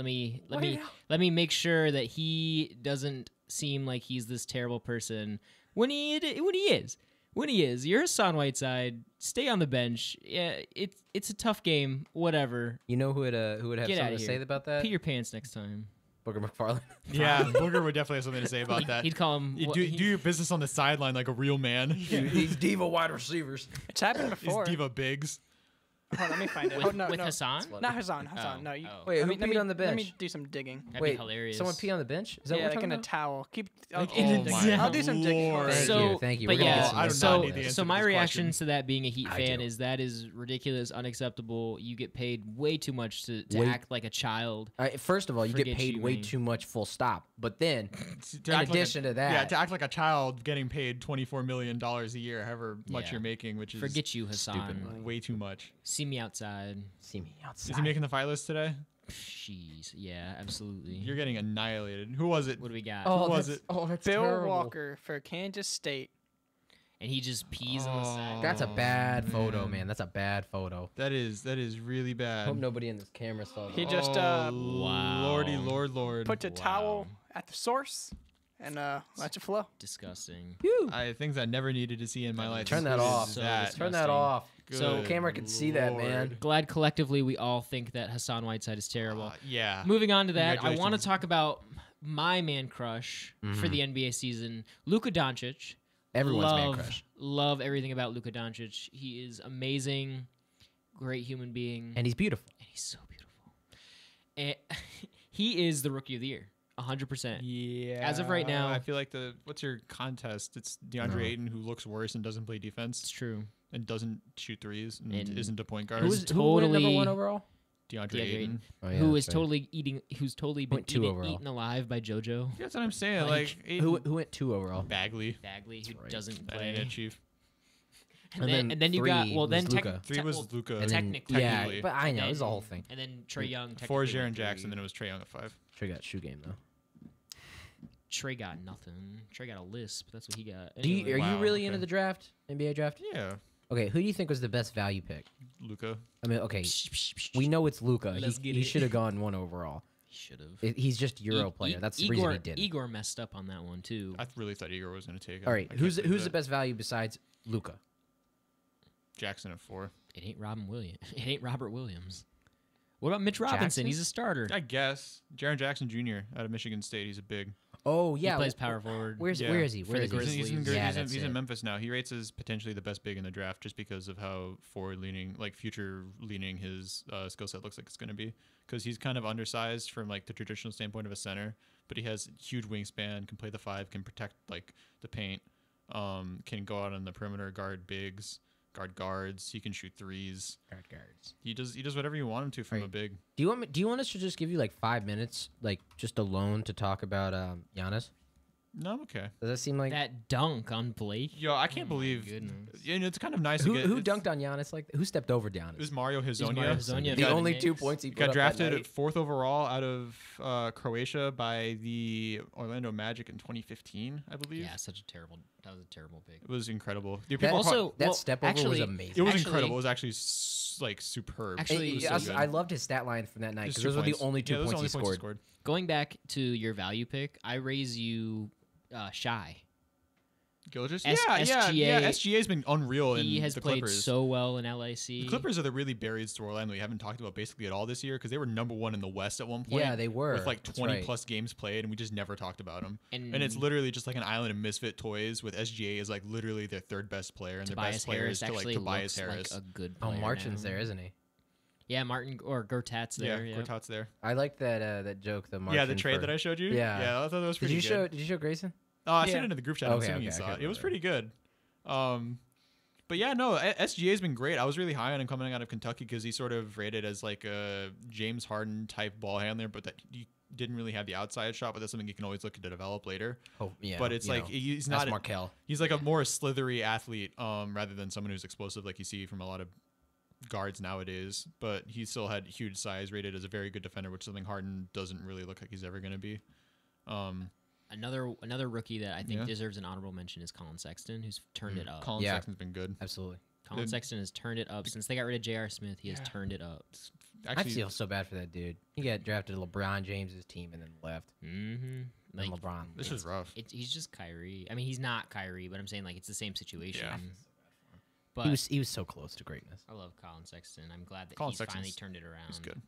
C: make sure that he doesn't seem like he's this terrible person when he is. When he is, you're Hassan Whiteside. Stay on the bench. Yeah, it's a tough game. Whatever.
A: You know who would have
C: Get
A: something
C: outta
A: to
C: here.
A: say about that?
C: Pee your pants next time.
A: Booger McFarland.
D: Yeah, Booger would definitely have something to say about that.
C: He'd call him.
D: You do your business on the sideline like a real man.
A: These diva wide receivers.
B: It's happened
D: These
B: before.
D: diva bigs.
B: Hold on, let me find it.
C: with,
B: Oh, no,
C: with
B: no.
C: Hassan.
B: Not Hassan. Hassan.
C: Oh,
B: No, you.
C: oh.
A: Wait,
B: let
A: who
B: me- let
A: peed
B: me-
A: on the
B: Let me
A: bench?
B: do some digging.
C: That'd
A: Wait,
C: be hilarious.
A: someone pee on the bench? Is that
B: Yeah,
A: what
B: like
A: you're
B: in a
A: talking
B: towel.
C: Like
B: I'll
C: in
B: dig-
C: a
B: I'll do some digging.
D: Lord.
A: Thank
C: So,
A: you, thank you.
C: but
A: We're gonna
C: yeah,
A: get some
D: I do
A: info
D: not
A: on
D: need the
A: this.
D: answer
C: so
D: to
C: my
D: this
C: reaction
D: question.
C: to that being a Heat
A: I
C: fan
A: do.
C: is that is ridiculous, unacceptable. You get paid way too much to
A: Way-
C: act like a child.
A: First of all, you get
C: Forget
A: paid
C: you,
A: way
C: man.
A: too much, full stop. But then,
D: To
A: in
D: act like
A: addition to
D: yeah,
A: that,
D: to act like a child getting paid $24 million a year, however much
C: Yeah.
D: you're making, which is
C: Forget you, Hassan.
D: way too much.
C: See me outside.
A: see me outside.
D: Is he making the fight list today?
C: Jeez, yeah, absolutely.
D: You're getting annihilated. Who was it?
C: What do we got?
A: Oh,
D: Who was
A: that's-
D: it?
A: Oh, that's
B: Bill
A: terrible.
B: Walker for Kansas State.
C: And he just pees on the side.
A: That's a bad
D: Oh,
A: photo,
D: man.
A: man. That's a bad photo.
D: That is really bad.
A: Hope nobody in this camera saw that.
B: He just
C: Wow.
D: Lordy, Lord.
B: put a
C: Wow.
B: towel at the source and let it flow.
C: Disgusting.
D: Things I never needed to see in my life.
A: Turn that
D: included
A: off.
C: So
D: that.
A: Turn that
C: disgusting.
A: off.
C: So-
D: Good
A: Camera can see that, man.
D: Lord.
C: Glad collectively we all think that Hassan Whiteside is terrible.
D: Yeah.
C: Moving on to that, I want to
D: Congratulations.
C: talk about my man crush for the NBA season, Luka Doncic.
A: Everyone's man
C: love,
A: crush.
C: Love everything about Luka Doncic. He is amazing, great human being,
A: And he's beautiful.
C: and he's so beautiful. And he is the rookie of the year, 100%.
D: Yeah.
C: As of right now-
D: I feel like what's your contest? It's DeAndre Ayton who looks worse and doesn't play
C: It's
D: defense
C: true.
D: and doesn't shoot threes and
C: And
D: isn't a point guard.
C: who's
A: Who's who went number
C: totally-
A: one overall?
D: DeAndre
C: DeAndre
D: Ayton?
C: Ayton.
A: Oh, yeah,
C: who
A: that's
C: is
A: right.
C: who's totally been
A: Went two overall.
C: eaten alive by JoJo
D: That's what I'm saying.
C: Like,
D: Like, Ayton,
A: Who went 2 overall?
D: Bagley.
C: Bagley, who
A: right.
C: doesn't
D: That ain't it,
C: play.
D: Chief.
C: And then you got
A: three
C: well then
A: was Luka.
D: Three was Luka.
A: And then,
C: technically.
A: yeah,
D: Technically.
A: but I know
C: then-
A: it's the whole thing.
C: And then Trey Young.
D: Four is
C: technically
D: Jaren
C: went
D: Jackson,
C: three.
D: then it was Trey Young at 5.
A: Trey got shoe game though.
C: Trey got nothing. Trey got a lisp. That's what he got.
A: Do you,
C: Anyway.
A: are you
D: Wow,
A: really
D: okay.
A: into the draft, NBA draft?
D: Yeah.
A: Okay, who do you think was the best value pick?
D: Luka.
A: I mean, okay, we know it's Luca.
C: Let's get
A: He
C: it.
A: should have gone 1 overall.
C: He should have.
A: He's just a Euro player. That's the reason he didn't.
C: Igor messed up on that one too.
D: I really thought Igor was going to take it.
A: All right,
D: I can't
A: who's
D: believe
A: the
D: that.
A: best value besides Luca?
D: Jackson at 4.
C: It ain't Robin Williams. It ain't Robert Williams. What about Mitch Robinson?
A: Jackson?
C: He's a starter.
D: I guess. Jaren Jackson Jr. out of Michigan State. He's a big.
A: Oh yeah,
C: He plays power forward.
A: Where
D: Yeah.
A: is he?
C: For
A: Where
C: the
A: is he?
C: Grizzlies.
D: He's in
A: it.
D: Memphis now. He rates as potentially the best big in the draft just because of how forward-leaning, like future-leaning his skill set looks like it's going to be. Because he's kind of undersized from like the traditional standpoint of a center, but he has huge wingspan, can play the 5, can protect like the paint, can go out on the perimeter, guard bigs, guards. He can shoot threes.
A: Guards.
D: He does whatever you want him to from
A: Right.
D: a big.
A: Do you want us to just give you like 5 minutes, like just alone to talk about Giannis?
D: No, I'm okay.
A: Does that seem like
C: That dunk on Blake.
D: Yo, I can't
C: Oh my
D: believe.
C: goodness.
D: Yeah, it's kind of nice.
A: who
D: to get, it's-
A: dunked on Giannis? Like who stepped over Giannis?
D: It was Mario Hezonja.
C: Mario Hezonja.
D: He
A: the
D: got,
A: only
C: Knicks.
A: 2 points he put
D: got
A: up
D: drafted
A: that
D: at
A: night.
D: 4th overall out of Croatia by the Orlando Magic in 2015, I believe.
C: Yeah, that was a terrible pick.
D: It was incredible. Dude,
A: That-
D: people
C: Also,
A: that
C: well,
A: step over was
C: actually-
A: amazing.
D: it was
C: actually-
D: incredible. It was actually like superb.
C: Actually,
D: It was
A: I,
D: so good.
A: I loved his stat line from that night
D: Just
A: because those
D: 2
A: were the
D: points.
A: only 2
D: Yeah, those are
A: points
D: the
A: he
D: only
A: scored.
C: Going back to your value pick, I raise you Shy.
D: Gilgeous?
C: SGA
D: SGA's been unreal
C: He
D: in
C: has
D: the
C: played
D: Clippers.
C: so well in LAC.
D: The Clippers are the really buried storyline that we haven't talked about basically at all this year because they were #1 in the West at one point.
A: Yeah, they were.
D: With like
A: That's
D: 20
A: right.
D: plus games played, and we just never talked about them.
C: And
D: And it's literally just like an island of misfit toys with SGA is like literally their 3rd best player, and their
C: Tobias
D: best player
C: Harris
D: is to like
C: actually
D: Tobias
C: looks
D: Harris.
C: like a good
A: Oh,
C: player.
A: Martin's
C: now.
A: there, isn't he?
C: Yeah, Martin or Gertat's there.
D: yeah,
C: Yeah,
D: Gortat's there.
A: I like that joke. The Martin
D: Yeah, the trade
A: for-
D: that I showed you.
A: Yeah.
D: I thought that was
A: Did
D: pretty
A: you
D: good.
A: show Grayson?
D: Oh, I
B: Yeah.
D: sent it in the group chat. I'm
A: Okay,
D: assuming you
A: okay,
D: saw
A: I
D: it.
A: can't
D: It was
A: remember.
D: pretty good. But yeah, no, SGA's been great. I was really high on him coming out of Kentucky because he's sort of rated as like a James Harden type ball handler, but that you didn't really have the outside shot. But that's something you can always look to develop later.
A: Oh, yeah.
D: But it's
A: you
D: like
A: know,
D: he's
A: that's
D: not.
A: Markel.
D: He's like a more slithery athlete, rather than someone who's explosive like you see from a lot of guards nowadays. But he still had huge size, rated as a very good defender, which is something Harden doesn't really look like he's ever going to be.
C: Another rookie that I think
D: Yeah.
C: deserves an honorable mention is Colin Sexton, who's turned it up.
D: Colin
A: Yeah.
D: Sexton's been good.
A: Absolutely.
C: Colin
D: the-
C: Sexton has turned it up since they got rid of J.R. Smith. He has turned it up.
A: I feel so bad for that dude. He got drafted to LeBron James's team and then left.
C: Mm-hmm.
A: Then
C: Like,
A: LeBron.
D: This is rough.
C: he's just Kyrie. I mean, he's not Kyrie, but I'm saying like it's the same situation.
D: Yeah.
C: But
A: He was so close to greatness.
C: I love Colin Sexton. I'm glad that
D: Colin
C: he's finally
D: Sexton's-
C: turned it around.
D: He's good.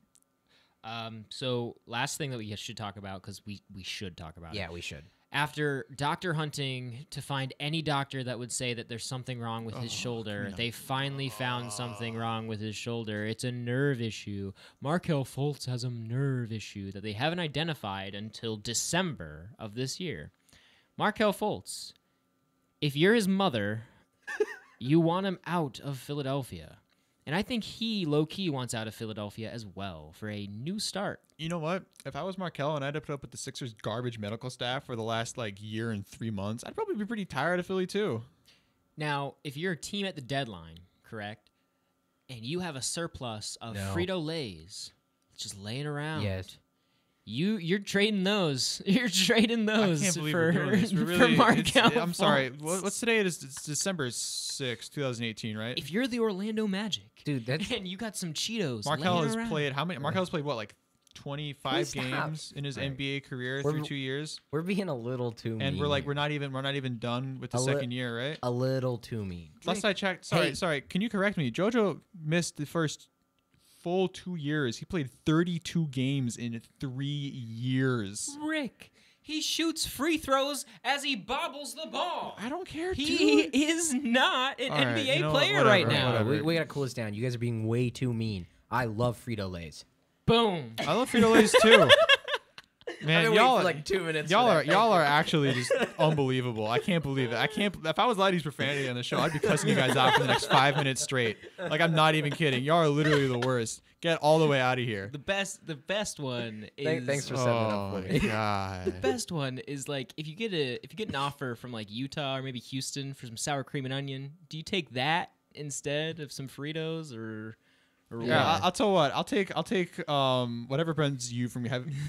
C: So last thing that we should talk about because we should talk about it.
A: Yeah, we should.
C: After doctor hunting to find any doctor that would say that there's something wrong with his shoulder,
D: no.
C: they finally found something wrong with his shoulder. It's a nerve issue. Markelle Fultz has a nerve issue that they haven't identified until December of this year. Markelle Fultz, if you're his mother, you want him out of Philadelphia. And I think he, low-key, wants out of Philadelphia as well for a new start.
D: You know what? If I was Markel and I had to put up with the Sixers' garbage medical staff for the last like year and 3 months, I'd probably be pretty tired of Philly too.
C: Now, if you're a team at the deadline, correct, and you have a surplus of
A: No.
C: Frito-Lays just laying around,
A: Yes.
C: you're trading those. You're trading those
D: I can't believe
C: for,
D: we're doing this. We're
C: for
D: really,
C: Markelle
D: I'm sorry.
C: Fultz.
D: What's today? It's December 6th, 2018, right?
C: If you're the Orlando Magic,
A: Dude, that's
C: and you got some Cheetos,
D: Markel
C: laying
D: has
C: around,
D: played how many? Markel's played what, like 25
A: Stop.
D: games in his
A: Right.
D: NBA career
A: We're-
D: through 2 years,
A: we're being a little too mean.
D: and we're
A: here.
D: not even done with the
A: A li-
D: second year, right?
A: a little too mean.
D: Last I checked,
A: Hey.
D: sorry, can you correct me? JoJo missed the first full 2 years. He played 32 games in 3 years.
C: Rick, he shoots free throws as he bobbles the ball.
D: I don't care,
C: He
D: dude.
C: is not an
D: All right,
C: NBA
D: you know what,
C: player right
D: whatever,
C: now.
D: whatever.
A: We gotta cool this down. You guys are being way too mean. I love Frito-Lays.
C: Boom.
D: I love Frito-Lays too. Man, y'all are
A: 2 minutes.
D: y'all are actually just unbelievable. I can't believe it. I can't. If I was allowed to use profanity on the show, I'd be cussing you guys out for the next 5 minutes straight. Like, I'm not even kidding. Y'all are literally the worst. Get all the way out of here.
C: The best one is
A: Thanks for setting it up
D: Oh
A: for
D: my
A: me.
D: god.
C: best one is like if you get an offer from like Utah or maybe Houston for some sour cream and onion, do you take that instead of some Fritos or
D: Yeah,
C: what?
D: I'll tell you what. I'll take whatever prevents you from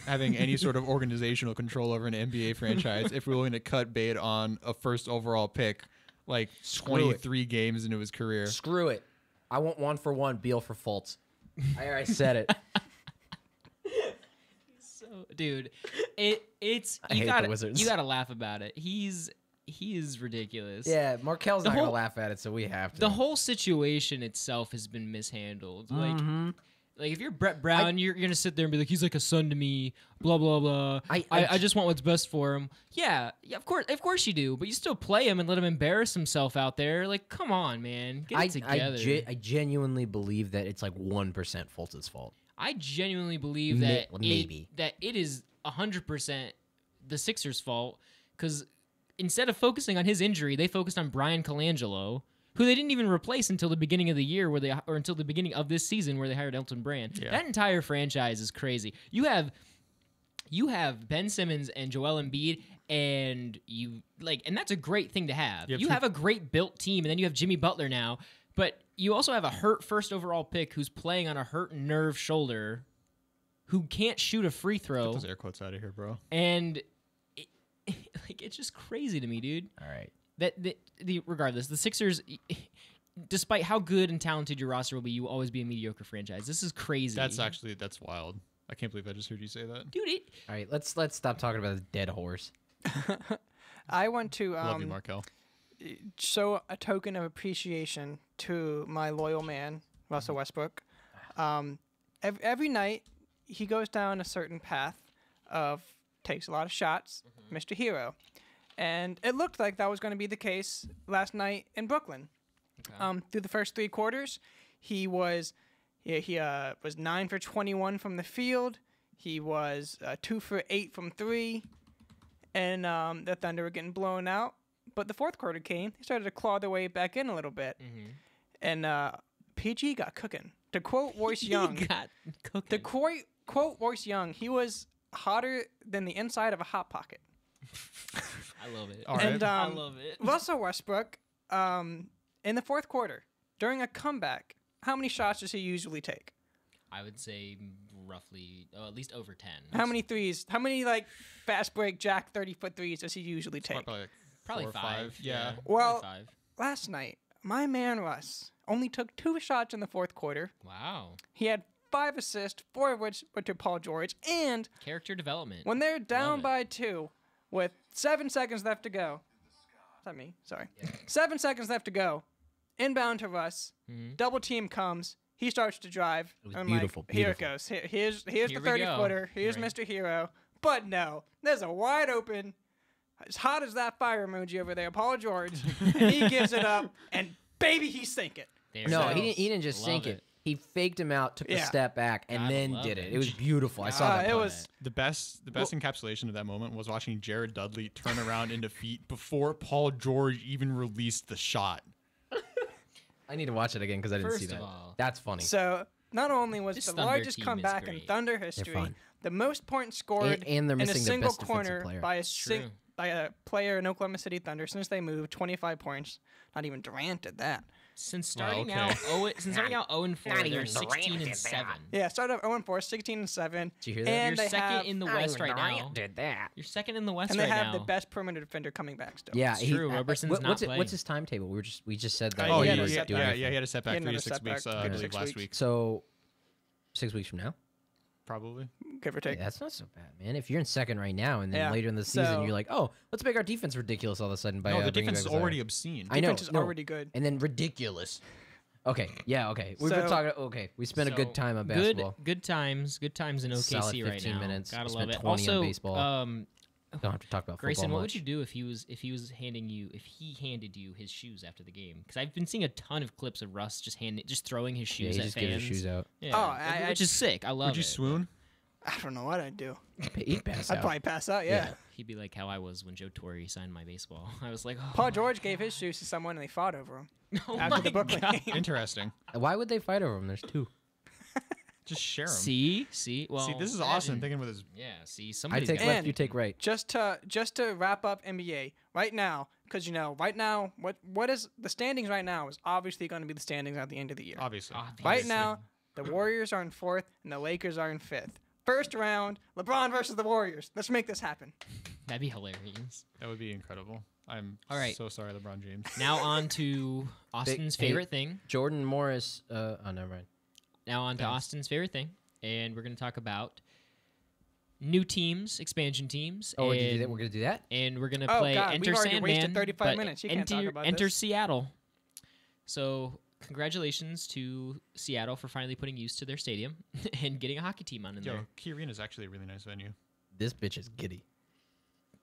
D: having any sort of organizational control over an NBA franchise if we're willing to cut bait on a first overall pick, like
A: Screw it.
D: 23 games into his career.
A: Screw it. I want 1-for-1 Beal for Fultz. I already said it.
C: So, dude, it's
A: I
C: you
A: hate the
C: gotta
A: Wizards.
C: you gotta laugh about it. He is ridiculous.
A: Yeah, Markel's
C: The
A: not gonna
C: whole-
A: laugh at it, so we have to.
C: The whole situation itself has been mishandled.
A: Mhm.
C: Like if you're Brett Brown, you're gonna sit there and be like, he's like a son to me, blah blah blah.
A: I
C: I just want what's best for him. Yeah, of course you do. But you still play him and let him embarrass himself out there. Like, come on, man, get it together.
A: I genuinely believe that it's like 1% Fultz's fault.
C: I genuinely believe
A: May-
C: that
A: maybe.
C: it is 100% the Sixers' fault because instead of focusing on his injury, they focused on Brian Colangelo, who they didn't even replace until the beginning of the year, or until the beginning of this season, where they hired Elton Brand.
D: Yeah.
C: That entire franchise is crazy. You have Ben Simmons and Joel Embiid, and and that's a great thing to have. You have a great built team, and then you have Jimmy Butler now, but you also have a hurt first overall pick who's playing on a hurt nerve shoulder, who can't shoot a free throw.
D: Get those air quotes out of here, bro.
C: And it's just crazy to me, dude.
A: All right.
C: Regardless, the Sixers, despite how good and talented your roster will be, you will always be a mediocre franchise. This is crazy.
D: That's wild. I can't believe I just heard you say that.
C: Dude,
A: All right, let's stop talking about this dead horse.
B: I want to
D: Love you, Markel.
B: show a token of appreciation to my loyal man, Russell Westbrook. Every night, he goes down a certain path of takes a lot of shots, Mr. Hero. And it looked like that was going to be the case last night in Brooklyn.
C: Okay.
B: Through the first 3 quarters, he was 9 for 21 from the field. He was 2 for 8 from 3. And the Thunder were getting blown out. But the fourth quarter came. They started to claw their way back in a little bit. And PG got cooking. To quote Royce Young, quote Royce Young, he was hotter than the inside of a Hot Pocket.
C: I love it.
D: All right.
B: And
C: I love it.
B: Russell Westbrook, in the fourth quarter, during a comeback, how many shots does he usually take?
C: I would say roughly, at least over 10.
B: How many threes? How many fast break jack 30-foot threes does he usually take?
C: Probably
D: 4 or
C: 5.
D: Yeah.
B: Well,
C: probably 5.
B: Last night, my man Russ only took 2 shots in the fourth quarter.
C: Wow.
B: He had 5 assists, 4 of which were to Paul George. And
C: Character development.
B: when they're down
C: Love it.
B: by 2 with 7 seconds left to go, is that me? Sorry. 7 seconds left to go. Inbound to Russ. Double team comes. He starts to drive.
A: It was
B: I'm
A: beautiful,
B: Like, here it
A: beautiful.
B: goes. Here's the
C: Here we go.
B: 30-footer. Here's
C: Right.
B: Mr. Hero. But no, there's a wide open, as hot as that fire emoji over there, Paul George. And he gives it up, and baby, he sank it.
C: There
A: No,
C: it
A: he
C: is.
A: didn't just
C: Love
A: sink it. He faked him out, took a
B: Yeah.
A: step back, and
C: Gotta
A: then
C: love
A: did
C: it.
A: it. It was beautiful. I saw that.
B: It
A: play.
B: was
D: The best encapsulation of that moment was watching Jared Dudley turn around in defeat before Paul George even released the shot.
A: I need to watch it again because I didn't see
C: First of
A: that.
C: all-
A: That's funny.
B: so. Not only was
C: This
B: the
C: Thunder
B: largest
C: team is
B: comeback in
C: great.
B: Thunder history,
A: fun.
B: the most points scored
A: And they're
B: in a
A: missing their
B: single
A: best defensive
B: corner
A: player.
B: by
C: True.
B: by a player in Oklahoma City Thunder since they moved, 25 points. Not even Durant did that.
C: Since starting
D: okay.
C: out 0 and 4, they're 16 and 7.
B: Yeah, started off 0-4, 16 and 7.
A: Did you hear that?
B: And
C: You're
B: they
C: second
B: have,
C: in the West right now.
A: Did that.
C: You're second in the West
B: and they
C: right
B: have
C: now.
B: the best perimeter defender coming back still.
A: Yeah,
C: It's true. Roberson's not
A: what's
C: playing.
A: what's his timetable? We just said that.
B: Oh,
A: we
B: he had
A: were
B: a
A: doing
B: setback.
D: yeah,
A: everything.
D: he had a setback
B: He had
D: 3 to
B: another
D: 6 weeks,
B: setback,
D: I
B: 3 to
D: believe
B: 6
D: last
B: weeks.
D: week.
A: So 6 weeks from now.
D: Probably.
B: Give or take.
A: That's not so bad, man. If you're in second right now, and then
B: Yeah.
A: later in the season
B: So-
A: you're like, oh, let's make our defense ridiculous all of a sudden by
D: No, the
A: bringing
D: defense is
A: back Zion.
D: already obscene.
A: I know,
B: Defense is
A: no.
B: already good.
A: And then ridiculous. Okay, yeah, okay. We've been
B: So-
A: talking. Okay, we spent a
C: So,
A: good time on basketball.
C: Good times in OKC
A: Solid
C: right
A: 15
C: now.
A: minutes.
C: Gotta
A: Spent
C: love it.
A: 20 on
C: Also,
A: baseball. Don't have to talk about
C: Grayson,
A: football
C: what
A: much.
C: would you do if he handed you his shoes after the game? Because I've been seeing a ton of clips of Russ just throwing his
A: Yeah,
C: shoes
A: he
C: at
A: just
C: fans.
A: gives his shoes out.
C: Yeah,
B: Oh,
C: which is sick. I love
D: Would you
C: it.
D: swoon?
B: I don't know what I'd do.
A: He'd pass
B: I'd
A: out.
B: probably pass out, yeah.
C: He'd be like how I was when Joe Torre signed my baseball. I was like, oh,
B: Paul George gave his shoes to someone and they fought over them
C: oh
B: after
C: my
B: the Brooklyn
C: God.
B: game.
D: Interesting.
A: Why would they fight over him? There's 2.
D: Just share them.
C: See, well,
D: See, this is
C: imagine-
D: awesome. Thinking with his
C: Yeah, see,
A: I
C: somebody's
A: take
C: got-
A: left,
B: And-
A: you take right.
B: Just to wrap up NBA right now, because right now what is the standings right now is obviously going to be the standings at the end of the year.
D: obviously.
B: Right now, the Warriors are in 4th and the Lakers are in 5th. First round, LeBron versus the Warriors. Let's make this happen.
C: That'd be hilarious.
D: That would be incredible. I'm
C: All right.
D: so sorry, LeBron James.
C: Now on to Austin's
A: hey,
C: favorite thing.
A: Jordan Morris. Oh, never mind.
C: Now on to Austin's favorite thing, and we're going to talk about new teams, expansion teams.
A: Oh,
C: and,
A: we're gonna do that.
C: and we're going to
B: Oh,
C: play
B: God,
C: Enter
B: we've already
C: Sandman.
B: wasted 35
C: but
B: minutes. You can't
C: enter,
B: talk about
C: enter
B: this.
C: Seattle. So congratulations to Seattle for finally putting use to their stadium and getting a hockey team on in
D: Yo,
C: there.
D: Key Arena is actually a really nice venue.
A: This bitch is giddy.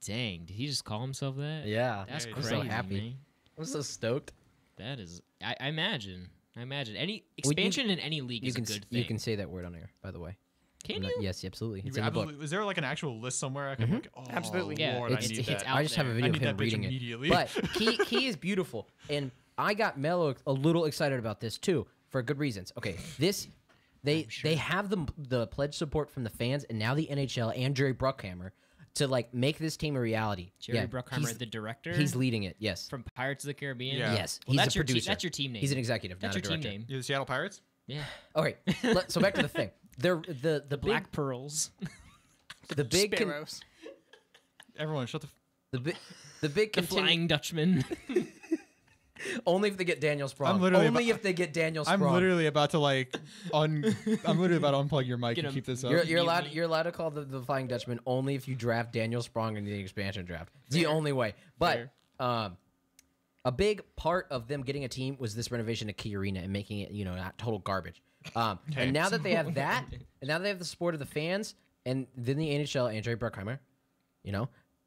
C: Dang, did he just call himself that?
A: Yeah,
C: That's
D: Yeah,
A: I'm
C: crazy,
A: so happy.
C: man.
A: I'm so stoked.
C: That is, I imagine any expansion in any league is a good thing.
A: You can say that word on air, by the way.
C: Can
A: I'm not-
C: you?
A: Yes, absolutely. It's
D: You
A: in the book.
D: absolutely- was there like an actual list somewhere I could look? Oh,
B: Absolutely.
C: Yeah,
D: Lord,
C: it's-
D: I need
C: it's
D: that.
C: out
A: I just have a
C: there.
A: video
D: I
A: of
D: need
A: him
D: that bitch
A: reading it.
D: immediately.
A: But Key is beautiful, and I got Melo a little excited about this too for good reasons. Okay, they have the pledge support from the fans, and now the NHL and Jerry Bruckheimer to like make this team a reality.
C: Jerry Bruckheimer, the director.
A: He's leading it. Yes.
C: From Pirates of the Caribbean.
D: Yeah.
A: Yes.
C: Well,
A: He's
C: that's
A: a
C: your
A: producer.
C: that's your team name.
A: He's an executive.
C: That's
A: not
C: your
A: a
C: team
A: director.
C: name.
D: You're the Seattle Pirates.
C: Yeah.
A: Okay. So back to the thing. The big
C: Black Pearls.
A: the big
B: Sparrows.
D: Everyone, shut the.
A: the big
C: The Flying Dutchman.
A: only if they get Daniel Sprong.
D: I'm literally
A: only if they get Daniel Sprong.
D: I'm literally about to like I'm literally about to unplug your mic
C: Get
D: and
C: him.
D: keep this up.
A: You're allowed to call the Flying Dutchman only if you draft Daniel Sprong in the expansion draft. It's the only way. But a big part of them getting a team was this renovation of Key Arena and making it, not total garbage. And now that they have that, and now they have the support of the fans, and then the NHL and Jerry Bruckheimer,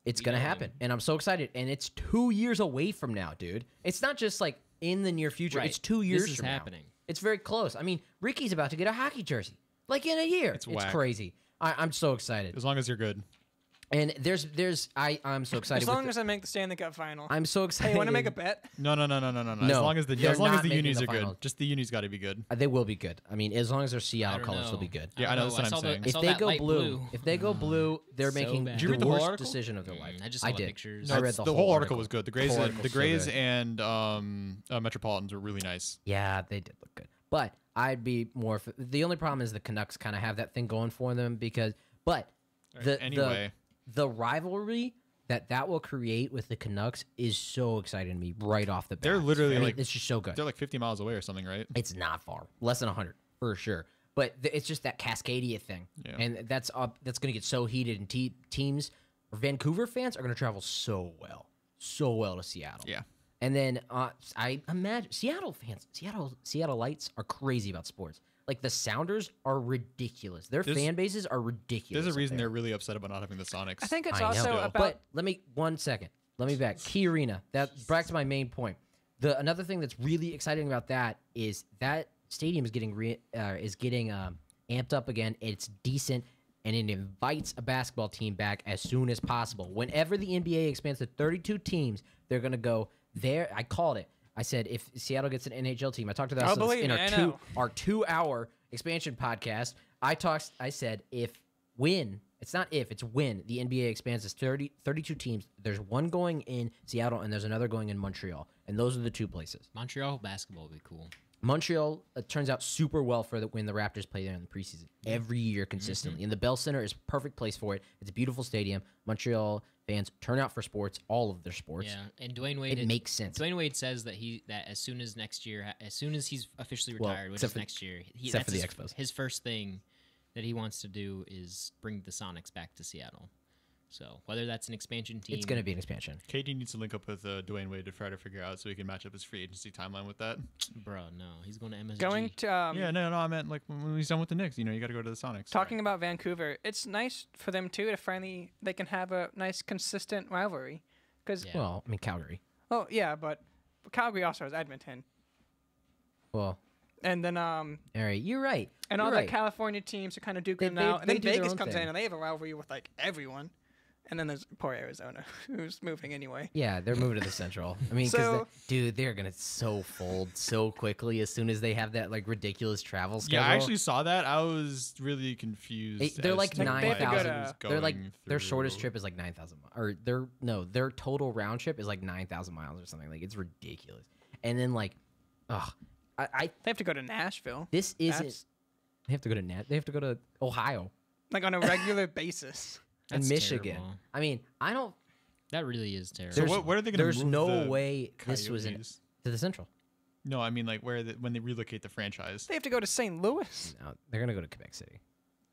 A: it's gonna happen. And I'm so excited. And it's 2 years away from now, dude. It's not just like in the near future.
C: Right.
A: It's 2 years
C: This is
A: from
C: happening.
A: now. It's very close. I mean, Ricky's about to get a hockey jersey, like in a year. It's
D: whack.
A: crazy. I'm so excited.
D: As long as you're good.
A: And I'm so excited.
B: As long as I make the Stanley Cup final.
A: I'm so excited.
B: Hey, you want to make a bet?
D: No. As
A: No,
D: long as the
A: they're not making
D: unis
A: the
D: are good.
A: finals.
D: Just the unis got to be good.
A: They will be good. I mean, as long as they're
C: I
A: Seattle
C: don't
A: colors,
C: know.
A: they'll be good.
D: Yeah, I know,
C: don't
D: that's what I'm
C: saw
D: saying.
C: I
A: If
C: saw
A: they
C: that
A: go
C: light
A: blue, they're
C: So
A: making
C: bad.
D: Did you
A: the
D: read the whole
A: worst
D: article?
A: decision of their life.
C: I just saw the
A: did.
C: pictures.
A: I read the
D: whole
A: whole
D: article was good. The Grays,
A: whole article's so good.
D: and Metropolitans were really nice.
A: Yeah, they did look good. But I'd be more. The only problem is the Canucks kind of have that thing going for them
D: Anyway.
A: the rivalry that will create with the Canucks is so exciting to me right off the bat.
D: They're literally
A: it's just so good.
D: They're like 50 miles away or something, right?
A: It's not far, less than 100 for sure. But it's just that Cascadia thing,
D: Yeah.
A: and that's going to get so heated. And teams, Vancouver fans are going to travel so well to Seattle.
D: Yeah.
A: And then I imagine Seattle fans, Seattle Lights are crazy about sports. Like the Sounders are ridiculous. Their fan bases are ridiculous.
D: There's a
A: up
D: reason
A: there.
D: they're really upset about not having the Sonics.
B: I think it's
A: I
B: also
A: know.
B: about.
A: But let me back. Key Arena. That back to my main point. Another thing that's really exciting about that is that stadium is getting amped up again. It's decent, and it invites a basketball team back as soon as possible. Whenever the NBA expands to 32 teams, they're gonna go there. I called it. I said if Seattle gets an NHL team, I talked to that
B: believe
A: in
B: me, I know.
A: our 2-hour expansion podcast. I said it's when the NBA expands to 32 teams, there's one going in Seattle and there's another going in Montreal. And those are the two places.
C: Montreal basketball would be cool.
A: Montreal turns out super well for when the Raptors play there in the preseason every year consistently. And the Bell Center is a perfect place for it. It's a beautiful stadium. Montreal fans turn out for sports, all of their sports.
C: Yeah, and Dwayne Wade.
A: It makes sense.
C: Dwayne Wade says that as soon as he's officially retired, which
A: except
C: is
A: for-
C: next year,
A: except
C: that's
A: for the Expos.
C: his first thing that he wants to do is bring the Sonics back to Seattle. So whether that's an expansion team,
A: It's going to be an expansion.
D: KD needs to link up with Dwayne Wade to try to figure out so he can match up his free agency timeline with that.
C: bro. No, he's going to MSG.
B: Going to
D: I meant like when he's done with the Knicks. You got to go to the Sonics.
B: talking about Vancouver, it's nice for them too to finally they can have a nice consistent rivalry. Because
C: Yeah.
A: Well, I mean, Calgary.
B: oh yeah, but Calgary also has Edmonton,
A: Well,
B: and then
A: all right, you're right.
B: and
A: You're
B: all
A: right.
B: the California teams are kind of duking
A: They-
B: it out, and
A: they
B: then
A: do their
B: Vegas
A: own
B: comes
A: thing.
B: in and they have a rivalry with like everyone, and then there's poor Arizona who's moving anyway.
A: Yeah, they're moving to the Central. I mean,
B: So-
A: dude, they're gonna so fold so quickly as soon as they have that like ridiculous travel schedule.
D: Yeah, I actually saw that. I was really confused.
A: They're
D: as
A: like
D: to why
B: They have to go
A: 9,000.
B: to-
D: it was
A: They're like
D: going
A: their shortest
D: through.
A: trip is like 9,000, or their total round trip is like 9,000 miles or something. Like it's ridiculous. And then like, I
B: They have to go to Nashville,
A: this isn't.
B: That's-
A: They have to go to They have to go to Ohio
B: like on a regular basis.
A: and
C: That's
A: Michigan.
C: terrible.
A: I mean, I don't.
C: That really is terrible.
D: So
A: There's,
D: what are they going to
A: There's
D: move
A: no
D: the
A: way this was in,
D: Coyotes?
A: to the Central.
D: No, I mean like when they relocate the franchise.
B: They have to go to St. Louis.
A: No, they're gonna go to Quebec City.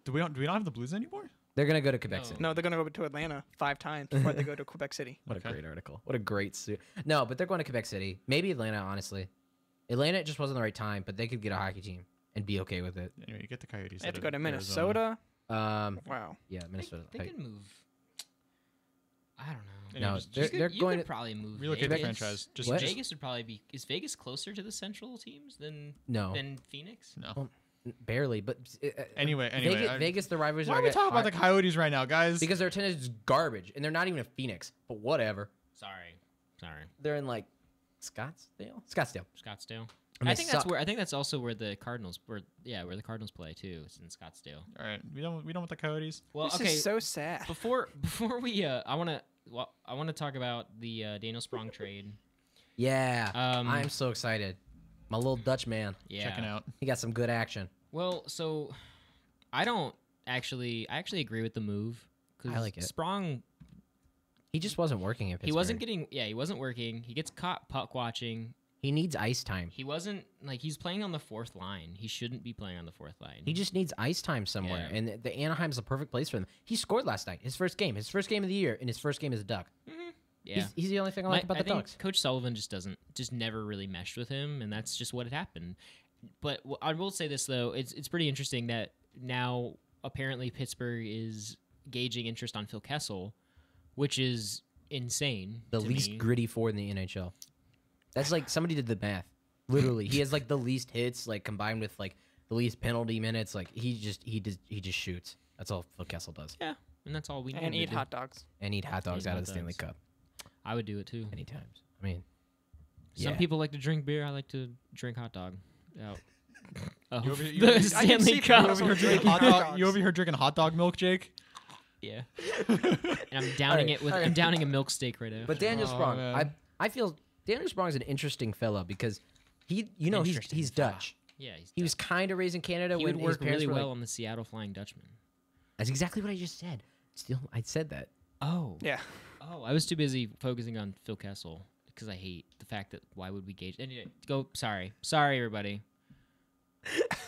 D: Do we not have the Blues anymore?
A: They're gonna go to Quebec
C: No.
A: City.
B: No, they're gonna go to Atlanta 5 times before they go to Quebec City.
A: What
D: Okay.
A: a great article. What a great suit. No, but they're going to Quebec City. Maybe Atlanta, honestly. Atlanta it just wasn't the right time, but they could get a hockey team and be okay with it.
D: Anyway, you get the Coyotes.
B: They have to
D: out
B: go
D: of
B: to
D: Arizona.
B: Minnesota. Wow.
A: Yeah, Minnesota.
C: They could move. I don't know.
D: Anyway,
A: No,
D: just-
A: they're,
C: You could-
A: they're
C: you
A: going
C: could
A: to.
C: probably move.
D: relocate the
C: Vegas.
D: franchise. Just,
A: What?
D: just
C: Vegas would probably be. Is Vegas closer to the Central teams than
A: No,
C: Phoenix?
D: no.
A: Well, barely. But
D: Anyway,
A: Vegas, the rivalries
D: why
A: are
D: are we
A: get
D: talking about the
A: hot
D: Coyotes right now, guys?
A: because their attendance is garbage, and they're not even a Phoenix. But whatever.
C: Sorry.
A: They're in like Scottsdale.
C: Scottsdale.
A: And
C: I
A: they
C: think
A: suck.
C: that's where where the Cardinals where the Cardinals play too. It's in Scottsdale.
D: All right, we don't want the Coyotes.
C: Well,
B: This
C: okay.
B: is so sad.
C: Before we I want to talk about the Daniel Sprong trade.
A: Yeah,
C: Um,
A: I'm so excited. My little Dutch man.
C: Yeah.
D: Checking out.
A: He got some good action.
C: Well, so I actually agree with the move. 'Cause
A: I like it.
C: Sprong,
A: He just wasn't working in Pittsburgh.
C: he wasn't working. He gets caught puck watching.
A: He needs ice time.
C: He wasn't he's playing on the fourth line. He shouldn't be playing on the fourth line.
A: He just needs ice time somewhere,
C: Yeah.
A: and the Anaheim's the perfect place for him. He scored last night, his first game of the year, and his first game as a Duck.
C: yeah.
A: He's the only thing I like about
C: I
A: the
C: think
A: Ducks.
C: Coach Sullivan just never really meshed with him, and that's just what had happened. But I will say this though, it's pretty interesting that now apparently Pittsburgh is gauging interest on Phil Kessel, which is insane.
A: The
C: to
A: least
C: me.
A: gritty forward in the NHL. That's like somebody did the math. Literally, he has like the least hits, like combined with like the least penalty minutes. Like he just shoots. That's all Phil Kessel does.
C: Yeah, and that's all we need.
B: And
C: to
B: eat
C: do.
B: hot dogs.
A: And eat hot dogs
C: Eat
A: out
C: hot
A: of the Stanley
C: dogs.
A: Cup
C: I would do it too.
A: many times. I mean,
C: Some
A: yeah.
C: people like to drink beer. I like to drink hot dog. Out. Oh,
D: You over here- you
C: the
D: over here- I
B: can
C: Stanley
B: see
C: Cup.
B: people
D: You over here
B: Drinking
D: drinking hot
B: hot
D: dog.
B: dogs.
D: You over here drinking hot dog milk, Jake?
C: Yeah. And I'm downing it with. I'm downing a milk steak right now.
A: but Daniel
D: Oh,
A: Sprong,
D: man.
A: I feel Daniel Sprong is an interesting fellow because he's
C: Interesting fella.
A: Dutch.
C: yeah,
A: He was kind of raised in Canada
C: He
A: when
C: would
A: his
C: work
A: parents
C: really
A: were,
C: well
A: like-
C: on the Seattle Flying Dutchman.
A: That's exactly what I just said. Still, I said that.
C: Oh.
B: Yeah.
C: Oh, I was too busy focusing on Phil Kessel because I hate the fact that why would we gauge? Anyway, sorry, everybody.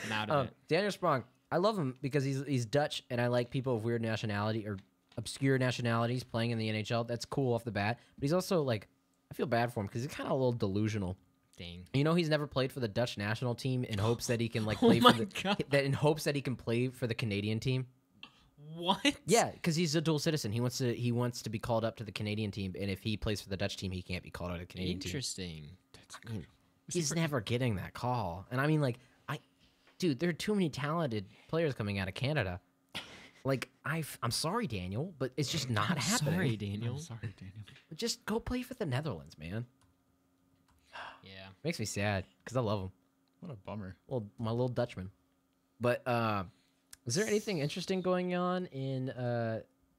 C: I'm out of it.
A: Daniel Sprong, I love him because he's Dutch, and I like people of weird nationality or obscure nationalities playing in the NHL. That's cool off the bat. But he's also like, I feel bad for him because he's kind of a little delusional.
C: Dang.
A: You know, he's never played for the Dutch national team in hopes that he can like
C: Oh
A: play
C: my
A: for the
C: God.
A: that in hopes that he can play for the Canadian team.
C: What?
A: Yeah, because he's a dual citizen. He wants to be called up to the Canadian team, and if he plays for the Dutch team, he can't be called out to the Canadian team.
C: Interesting.
A: He's never getting that call, and I mean, like, dude, there are too many talented players coming out of Canada. Like, I'm sorry, Daniel, but it's just not happening.
C: Sorry, Daniel.
D: I'm sorry, Daniel.
A: Just go play for the Netherlands, man.
C: Yeah.
A: Makes me sad because I love him.
D: What a bummer.
A: Well, my little Dutchman. But is there anything interesting going on in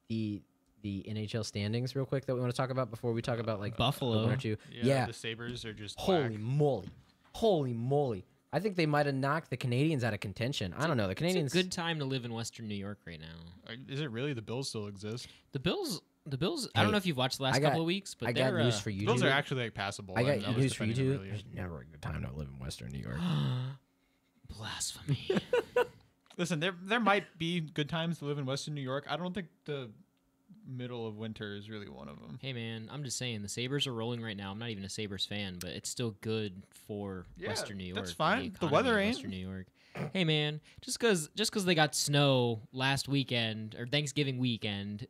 A: the NHL standings, real quick, that we want to talk about before we talk about like
C: Buffalo.
A: the one or two?
D: Yeah, the Sabres are just
A: Holy moly! I think they might have knocked the Canadians out of contention. I don't know. The Canadians.
C: It's a good time to live in Western New York right now.
D: Is it really? The Bills still exist.
C: The Bills. I
A: Hey,
C: don't know if you've watched the last
A: I got-
C: couple of weeks, but
A: I got
C: they're
A: news for you.
D: The Bills
A: two.
D: are actually like passable.
A: I got
D: was
A: news for you
D: defending them
A: two.
D: earlier.
A: There's never a good time to live in Western New York.
C: blasphemy.
D: Listen, there might be good times to live in Western New York. I don't think the middle of winter is really one of them.
C: Hey man, I'm just saying the Sabres are rolling right now. I'm not even a Sabres fan, but it's still good for
D: Yeah,
C: Western New York.
D: that's
C: for
D: fine. The
C: economy
D: weather
C: of
D: ain't.
C: Western New York. Hey man, just cause they got snow last weekend or Thanksgiving weekend,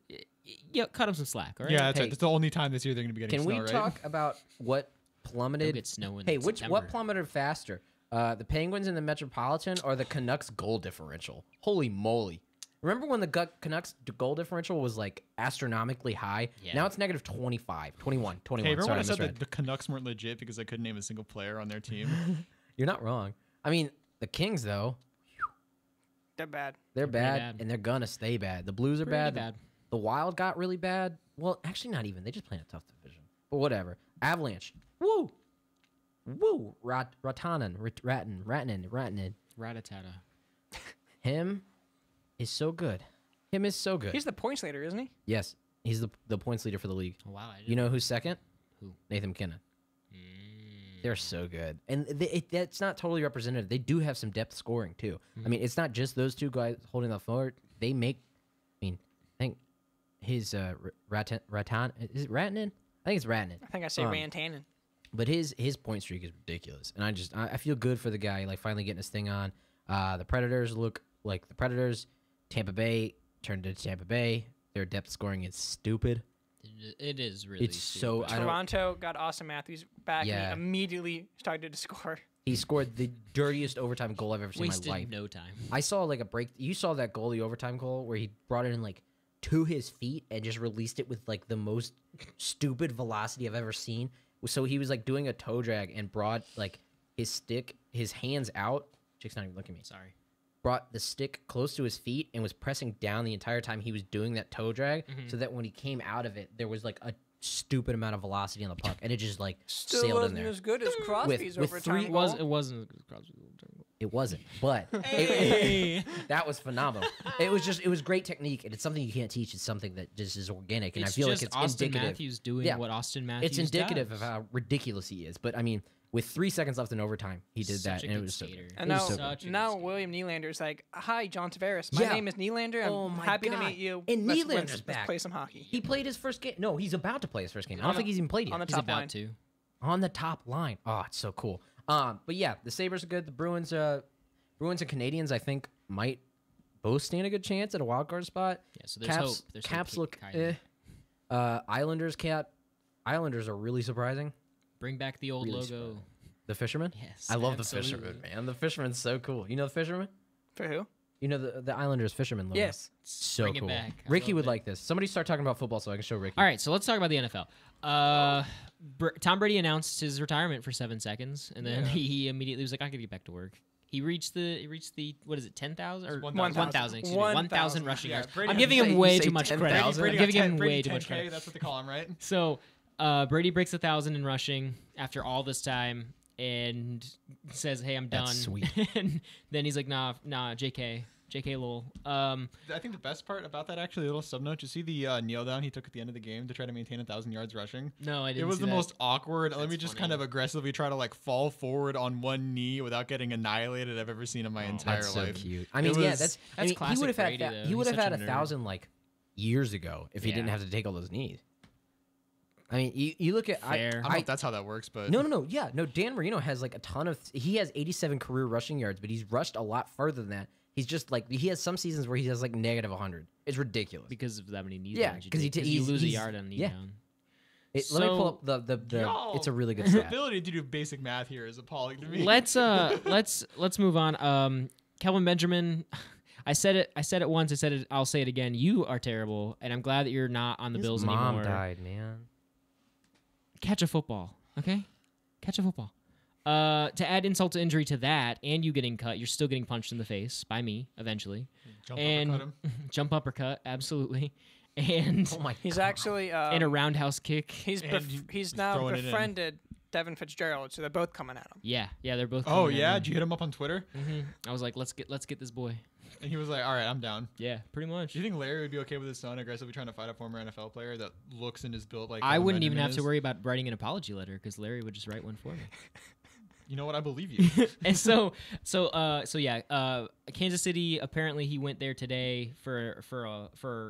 C: yeah, cut them some slack. All right.
D: Yeah, that's,
A: Hey,
D: right. That's the only time this year they're going to be getting
A: Can
D: snow,
A: we
D: right?
A: talk about what
C: They'll
A: plummeted?
C: get snow in
A: Hey, what
C: September.
A: plummeted faster? The Penguins in the Metropolitan or the Canucks goal differential? Holy moly. Remember when the Canucks goal differential was like astronomically high?
C: Yeah.
A: Now it's negative 25, 21, 21.
D: Hey, remember
A: Sorry,
D: when
A: I
D: I said
A: misread.
D: that the Canucks weren't legit because I couldn't name a single player on their team?
A: You're not wrong. I mean, the Kings, though,
B: They're bad.
A: they're
C: pretty
A: bad,
C: bad.
A: and they're going to stay bad. The Blues are
C: Pretty
A: bad.
C: bad.
A: The Wild got really bad. Well, actually, not even. They just play in a tough division. But whatever. Avalanche. Woo! Woo! Ratanen.
C: Ratatata.
A: Him is so good. Him is so good.
B: He's the points leader, isn't he?
A: Yes, he's the points leader for the league.
C: Oh, wow. I
A: You know who's second?
C: Who?
A: Nathan McKinnon.
C: Mm.
A: They're so good, and that's not totally representative. They do have some depth scoring too. I mean, it's not just those two guys holding the forward. They make. I mean, I think his Ratan is it Ratanen? I think it's Ratanen.
B: I think I say Rantanen.
A: But his point streak is ridiculous, and I feel good for the guy, like finally getting his thing on. The Predators look like the Predators. Tampa Bay turned into Tampa Bay. Their depth scoring is stupid.
C: It is really.
A: It's so
C: stupid.
A: I don't.
B: Toronto got Austin Matthews back
A: Yeah.
B: and he immediately started to score.
A: He scored the dirtiest overtime goal I've ever seen
C: wasted
A: in my life.
C: no time.
A: I saw like a break. You saw that goal, the overtime goal, where he brought it in like to his feet and just released it with like the most stupid velocity I've ever seen. So he was like doing a toe drag and brought like his hands out. Jake's not even looking at me.
C: Sorry.
A: Brought the stick close to his feet and was pressing down the entire time he was doing that toe drag, so that when he came out of it, there was like a stupid amount of velocity on the puck, and it just like
B: Still
A: sailed in
B: wasn't
A: there.
B: as good as Crosby's
A: with
B: overtime
A: three-
B: goal.
C: It wasn't as good as Crosby's overtime goal.
A: It wasn't, but
C: Hey.
A: that was phenomenal. It was great technique, and it's something you can't teach. It's something that just is organic, and
C: It's
A: I feel like
C: just
A: it's
C: Austin
A: indicative.
C: Matthews doing
A: Yeah.
C: what Austin Matthews
A: It's indicative
C: does.
A: of how ridiculous he is. But I mean, with 3 seconds left in overtime, he did
C: Such
A: that,
C: a
A: and it
C: good
A: was so
C: skater.
A: good.
B: And
A: It
B: now,
A: was so
C: Such a good
B: now
C: skater.
B: William Nylander's like, "Hi, John Tavares. My
A: Yeah.
B: name is Nylander. I'm
A: Oh my
B: happy to
A: God.
B: meet you.
A: And
B: let's
A: Nylander's back.
B: play some hockey."
A: He played his first game. No, he's about to play his first game. I
B: On
A: don't
B: the-
A: think he's even played yet.
B: on the
C: He's
B: top
C: about
B: line.
C: to.
A: On the top line. Oh, it's so cool. But yeah, the Sabres are good. The Bruins and Canadians, I think, might both stand a good chance at a wild card spot.
C: Yeah, so there's hope. There's
A: Caps
C: hope,
A: look
C: kinda.
A: Islanders are really surprising.
C: Bring back the old
A: Really
C: logo.
A: surprising. The Fisherman?
C: Yes,
A: I love
C: absolutely.
A: the Fisherman, man. The Fisherman's so cool. You know the Fisherman?
B: For who?
A: You know the Islanders Fisherman logo?
B: Yes.
A: So
C: Bring it
A: cool.
C: back. I
A: Ricky
C: love
A: would
C: it.
A: like this. Somebody start talking about football so I can show Ricky.
C: All right, so let's talk about the NFL. Tom Brady announced his retirement for 7 seconds, and then he immediately was like, "I gotta get back to work." He reached the what is it, 10,000 or
D: 1,000.
C: 1,000? Excuse me, 1,000 rushing
D: Yeah,
C: yards.
D: Brady
C: I'm
D: got-
C: giving
A: You
C: him
A: say-
C: way
A: you say
C: too much
A: 10,000?
C: credit.
D: Brady
C: I'm
D: got
C: giving him
D: 10 Brady
C: way too much
D: 10K,
C: credit.
D: That's what they call him, right?
C: So Brady breaks 1,000 in rushing after all this time, and says, "Hey, I'm done."
A: That's sweet.
C: And then he's like, "Nah, JK lol."
D: I think the best part about that, actually, a little sub note, you see the kneel down he took at the end of the game to try to maintain 1,000 yards rushing?
C: No, I didn't.
D: It was
C: see
D: the
C: that.
D: most awkward. Let me
C: That's
D: just
C: funny.
D: kind of aggressively try to like fall forward on one knee without getting annihilated I've ever seen in my entire
A: That's so
D: life.
A: cute. I mean, yeah,
D: was-
A: that's
C: that's
A: he
C: classic
A: would have had
C: Brady, though.
A: he would
C: He's
A: have had
C: such a nerd.
A: 1,000 like years ago if he didn't
C: Yeah.
A: have to take all those knees. I mean, you look at
C: Fair.
D: I don't know if that's how that works, but
A: No. Yeah, no. Dan Marino has like a ton of. He has 87 career rushing yards, but he's rushed a lot further than that. He's just like he has some seasons where he has like negative 100. It's ridiculous.
C: because of that many knee
A: Yeah,
C: downs.
A: 'cause he
C: you
A: t-
C: take, 'cause you
A: he's-
C: lose a
A: he's-
C: yard on a knee
A: yeah.
C: down.
A: Let me pull up the.
D: Yo,
A: It's a really good
D: the
A: stat.
D: ability to do basic math here is appalling to me.
C: let's move on. Kelvin Benjamin. I said it once. I said it. I'll say it again. You are terrible, and I'm glad that you're not on the
A: His
C: Bills
A: mom
C: anymore.
A: died, man.
C: Catch a football, okay? Catch a football. To add insult to injury to that, and you getting cut, you're still getting punched in the face by me eventually.
D: Jump
C: and
D: uppercut him.
C: jump uppercut, absolutely. And
A: Oh my.
B: He's
A: God.
B: actually
C: and a roundhouse kick.
B: he's
D: And
B: he's now
D: throwing it in.
B: befriended Devin Fitzgerald, so they're both coming at him.
C: Yeah, they're both.
D: Oh
C: coming at
D: yeah,
C: me.
D: did you hit him up on Twitter?
C: I was like, let's get this boy.
D: And he was like, "All right, I'm down."
C: Yeah, pretty much.
D: Do you think Larry would be okay with his son aggressively trying to fight a former NFL player that looks and is built like?
C: I
D: Kelvin
C: wouldn't even
D: Benjamin
C: have to
D: is?
C: worry about writing an apology letter because Larry would just write one for me.
D: You know what? I believe you.
C: And so yeah. Kansas City. Apparently, he went there today for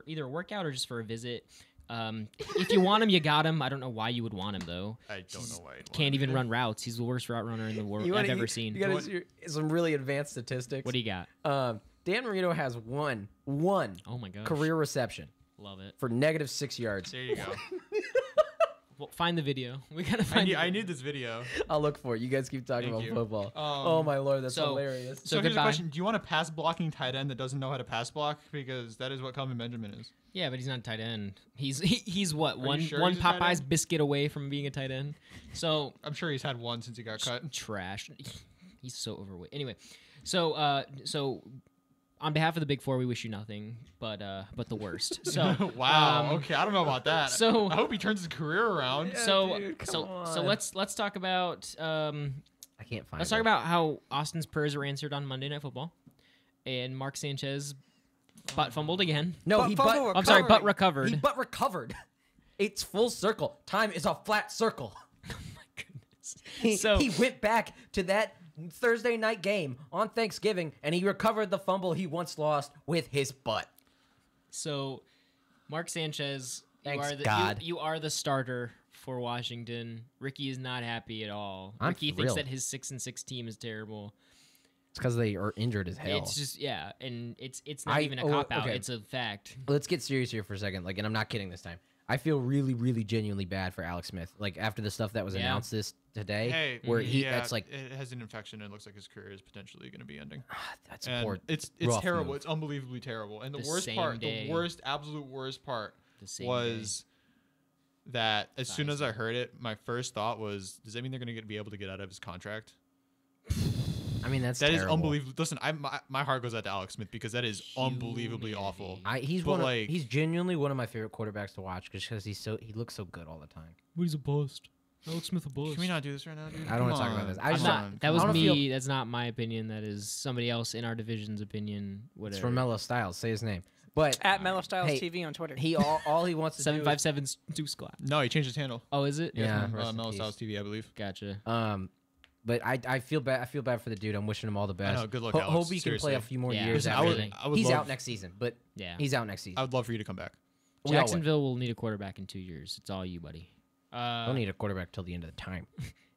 C: either a workout or just for a visit. If you want him, you got him. I don't know why you would want him though.
D: I don't know why.
C: Can't even run routes. He's the worst route runner in the world I've ever seen.
A: You got some really advanced statistics.
C: What do you got?
A: Dan Marino has one
C: Oh my gosh.
A: career reception
C: Love it.
A: for negative 6 yards.
D: There you go.
C: Well, find the video. We gotta find.
D: I need this video.
A: I'll look for it. You guys keep talking
D: Thank
A: about
D: you.
A: football. Oh my lord, that's
C: so-
A: hilarious.
C: So
D: here's a
C: goodbye.
D: question: do you want a pass blocking tight end that doesn't know how to pass block? Because that is what Kelvin Benjamin is.
C: Yeah, but he's not a tight end. He's what
D: you
C: one
D: sure
C: one
D: he's a tight
C: Popeye's
D: end?
C: biscuit away from being a tight end. So
D: I'm sure he's had one since he got cut.
C: trash. He's so overweight. Anyway, so on behalf of the Big Four, we wish you nothing but the worst. So
D: Wow. Okay, I don't know about that.
C: so-
D: I hope he turns his career around.
C: so
A: dude, come
C: so
A: on.
C: let's talk about
A: I can't find
C: let's
A: it.
C: talk about how Austin's prayers were answered on Monday Night Football, and Mark Sanchez butt fumbled again.
A: No,
B: But
A: he
B: fumble
A: but
C: I'm sorry, butt
B: recovering.
C: recovered.
A: he but recovered. It's full circle. Time is a flat circle. He,
C: So-
A: he went back to that Thursday night game on Thanksgiving and he recovered the fumble he once lost with his butt.
C: So, Mark Sanchez,
A: Thanks,
C: you are
A: God.
C: you are the starter for Washington. Ricky is not happy at all.
A: I'm
C: Ricky thinks
A: thrilled.
C: that his 6-6 team is terrible.
A: It's because they are injured as hell.
C: It's just and it's not even a cop out.
A: okay.
C: It's a fact.
A: Let's get serious here for a second. And I'm not kidding this time. I feel really, really genuinely bad for Alex Smith. Like after the stuff that was announced today,
D: Hey,
A: where that's like
D: it has an infection and it looks like his career is potentially going to be ending.
A: that's a
D: And
A: poor.
D: it's
A: rough
D: terrible.
A: move.
D: It's unbelievably terrible. And the
C: The
D: worst
C: same
D: part,
C: day.
D: the worst, absolute worst part
C: The same
D: was that as soon as I
C: Nice.
D: heard it, my first thought was, does that mean they're going to be able to get out of his contract?
A: I mean, that's
D: That is
A: terrible.
D: unbelievable. Listen, my heart goes out to Alex Smith because that is unbelievably awful.
C: Humility.
A: He's genuinely one of my favorite quarterbacks to watch because he looks so good all the time.
C: But he's a bust. Alex Smith a bust.
D: Can we not do this right now, dude?
A: I don't wanna talk about this. I
C: I'm
A: just
C: not,
A: don't-
C: that
A: I
C: was
A: don't
C: me.
A: feel-
C: That's not my opinion. That is somebody else in our division's opinion.
A: It's
C: Whatever.
A: from Mello Styles. Say his name. But
B: At Mellow Styles
A: Hey,
B: TV on Twitter.
A: he all he wants to do.
C: 757 Deuce Squad.
D: No, he changed his handle.
C: Oh, is it?
A: Yeah.
D: From,
A: rest in
D: Mellow
A: peace.
D: Styles TV, I believe.
C: Gotcha.
A: But I feel bad. I feel bad for the dude. I'm wishing him all the best.
D: know, good luck,
A: Hope
D: Alex,
A: he can play
D: seriously.
A: a few more
C: Yeah.
A: years.
C: Listen,
A: after
C: I
A: that.
D: would
A: He's
D: love-
A: out next season, but
C: Yeah.
A: he's out next season.
D: I would love for you to come back.
A: We all would.
C: Jacksonville will need a quarterback in 2 years. It's all you, buddy.
A: Don't need a quarterback till the end of the time.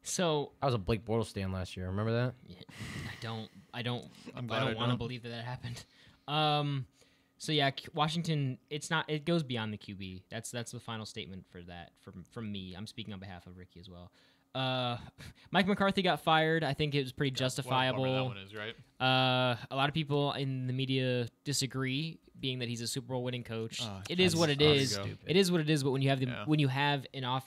C: So
A: I was a Blake Bortles stand last year. Remember that?
C: I don't
D: I'm glad I
C: want to
D: don't.
C: believe that happened. So yeah, Washington. It's not. It goes beyond the QB. That's the final statement for that from me. I'm speaking on behalf of Ricky as well. Mike McCarthy got fired. I think it was pretty justifiable.
D: What a bummer that one is, right?
C: A lot of people in the media disagree, being that he's a Super Bowl winning coach.
D: Oh,
C: It is what it is.
D: stupid.
C: It is what it is. But when you have
D: Yeah.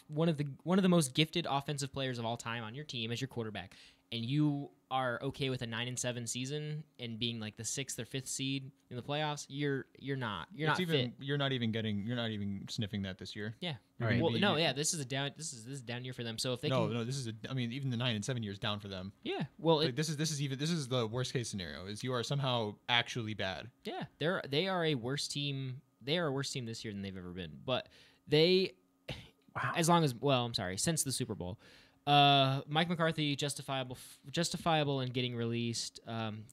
C: one of the most gifted offensive players of all time on your team as your quarterback, and you are okay with a 9-7 season and being like the 6th or 5th seed in the playoffs, you're not fit.
D: You're not even sniffing that this year.
C: Yeah.
A: All right.
C: Well, no, yeah. This is a down year for them. So if they
D: No,
C: can,
D: no, this is even the 9 and 7 years down for them.
C: yeah. Well,
D: Like, this is the worst case scenario. Is you are somehow actually bad.
C: yeah, they are a worse team. They are a worse team this year than they've ever been. But they, since the Super Bowl, Mike McCarthy justifiable in getting released.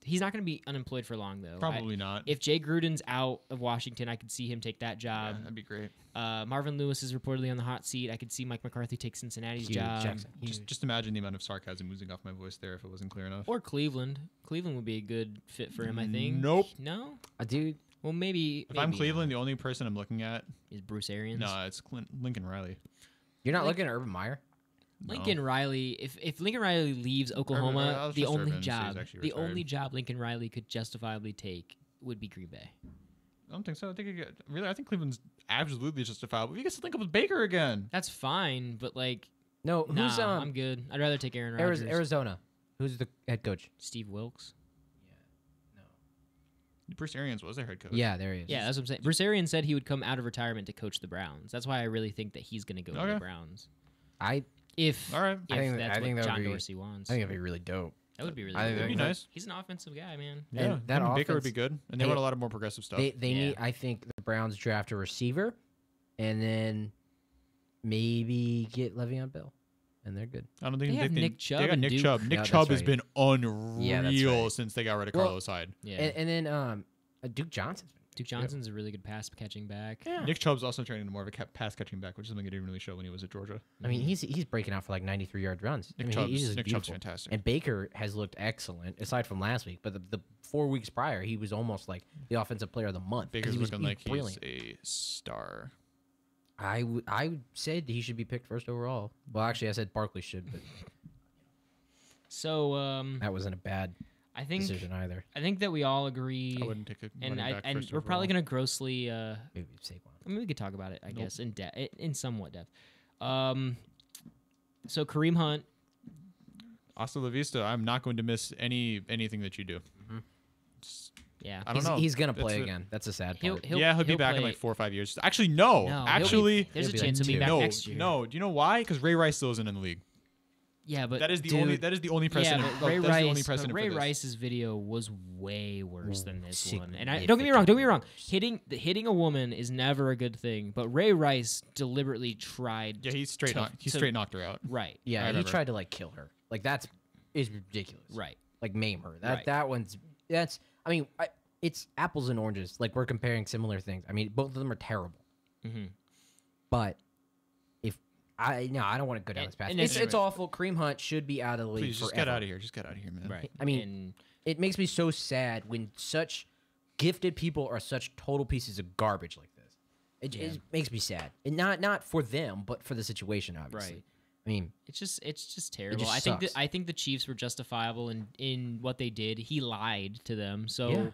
C: He's not going to be unemployed for long though.
D: Probably not.
C: If Jay Gruden's out of Washington, I could see him take that
D: Yeah,
C: job.
D: that'd be great.
C: Marvin Lewis is reportedly on the hot seat. I could see Mike McCarthy take Cincinnati's
A: Huge,
C: job.
A: Jackson.
D: Just imagine the amount of sarcasm oozing off my voice there if it wasn't clear enough.
C: Or Cleveland. Cleveland would be a good fit for him, I think.
D: Nope.
C: No?
A: Dude,
C: Well, maybe.
D: If I'm
C: maybe
D: Cleveland, the only person I'm looking at,
C: is Bruce Arians.
D: no, it's Lincoln Riley.
A: you're not looking at Urban Meyer.
D: No.
C: Lincoln Riley. If Lincoln Riley leaves Oklahoma,
D: I'll
C: the
D: trust
C: only
D: Urban, so he's
C: job,
D: actually
C: the
D: retired.
C: only job Lincoln Riley could justifiably take would be Green Bay.
D: I don't think so. I think Cleveland's absolutely justifiable. You get to link up with Baker again.
C: That's fine, but like,
A: No, who's
C: I'm good. I'd rather take Aaron Rodgers.
A: Arizona? Who's the head coach?
C: Steve Wilkes.
D: Bruce Arians was their head coach.
A: Yeah, there he is.
C: Yeah, that's what I'm saying. Bruce Arians said he would come out of retirement to coach the Browns. That's why I really think that he's going to go to the
D: Okay.
C: Browns.
A: I
C: If
D: All right.
C: if
A: I think
C: that's
A: that
C: what
A: would
C: John
A: be-
C: Dorsey wants,
A: I think it'd be really dope.
C: that would be really
A: I think
C: cool.
D: that'd be nice.
C: He's an offensive guy, man.
D: Yeah,
A: And that
D: him and Baker would be
A: offense-
D: good, and they
A: Hey,
D: want a lot of more progressive stuff.
A: They
C: Yeah.
A: need. I think the Browns draft a receiver, and then maybe get Le'Veon Bell, and they're good.
D: I don't think
C: They have Nick Chubb
D: They got
C: and
D: Nick
C: Duke.
D: Chubb.
A: Yeah,
D: Nick
A: that's
D: Chubb has
A: right.
D: been unreal
A: Yeah, that's right.
D: since they got rid of
A: Well,
D: Carlos Hyde.
C: Yeah.
A: And then Duke Johnson's been
C: Duke Johnson's a really good pass catching back.
A: Yeah.
D: Nick Chubb's also turning into more of a pass catching back, which is something he didn't really show when he was at Georgia.
A: I mean, he's breaking out for like 93-yard runs.
D: Nick
A: I mean,
D: Chubb's,
A: he's just
D: Nick Chubb's
A: beautiful.
D: fantastic.
A: And Baker has looked excellent, aside from last week. But the 4 weeks prior, he was almost like the offensive player of the month. 'cause
D: Baker's
A: he was
D: looking like
A: brilliant.
D: he's a star.
A: I said he should be picked first overall. Well, actually, I said Barkley should, but
C: So
A: that wasn't a bad
C: I think
A: decision either.
C: that we all agree,
D: I wouldn't take a
C: and
D: running back
C: and
D: first
C: we're probably
D: overall.
C: gonna grossly.
A: Maybe Saquon.
C: I mean, we could talk about it, I
D: Nope.
C: guess, in somewhat depth. So Kareem Hunt,
D: Hasta la vista. I'm not going to miss anything that you do.
C: yeah,
D: I don't know.
A: He's gonna
D: That's
A: play
D: it.
A: again. That's a sad
C: He'll-
A: part.
C: he'll-
D: He'll be back in
C: play-
D: like 4 or 5 years. Actually, no.
C: No,
D: Actually,
C: there's a
A: he'll be
C: chance
A: like
C: he'll be
A: two.
C: back
D: no.
C: next year.
D: No. Do you know why? Because Ray Rice still isn't in the league.
C: Yeah, but
D: That is the
A: dude,
D: only. That is the only precedent.
C: Yeah, but
D: look,
C: Ray
D: that is the only
C: Rice.
D: precedent
C: Ray
D: for this.
C: Rice's video was way worse than this
A: Sick-
C: one. And don't get me wrong. Don't get me wrong.
A: significantly
C: Hitting a woman is never a good thing. But Ray Rice deliberately tried.
D: Yeah, he straight knocked her out.
C: Right.
A: Yeah,
D: I
A: he
D: remember.
A: tried to like kill her. Like is ridiculous.
C: Right.
A: Like maim her.
C: Right.
A: That one's that's. I mean, it's apples and oranges. Like we're comparing similar things. I mean, both of them are terrible.
C: Mm-hmm.
A: But if I don't want to go down
C: And-
A: this path.
C: and
A: It's
C: it's-
A: awful. Kareem Hunt should be out of the league
D: Please just
A: forever.
D: get out of here. Just get out of here, man.
C: Right.
A: I mean,
C: And
A: it makes me so sad when such gifted people are such total pieces of garbage like this. It makes me sad, and not for them, but for the situation, obviously.
C: Right.
A: I mean,
C: It's just terrible.
A: just
C: I
A: sucks.
C: think the Chiefs were justifiable in what they did. He lied to them. So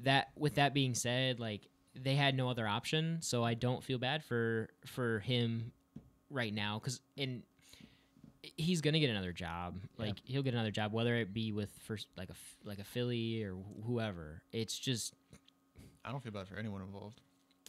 A: Yeah.
C: with that being said, like they had no other option. So I don't feel bad for him right now cuz he's going to get another job. Like he'll get another job whether it be with first like a Philly or whoever. It's just
D: I don't feel bad for anyone involved.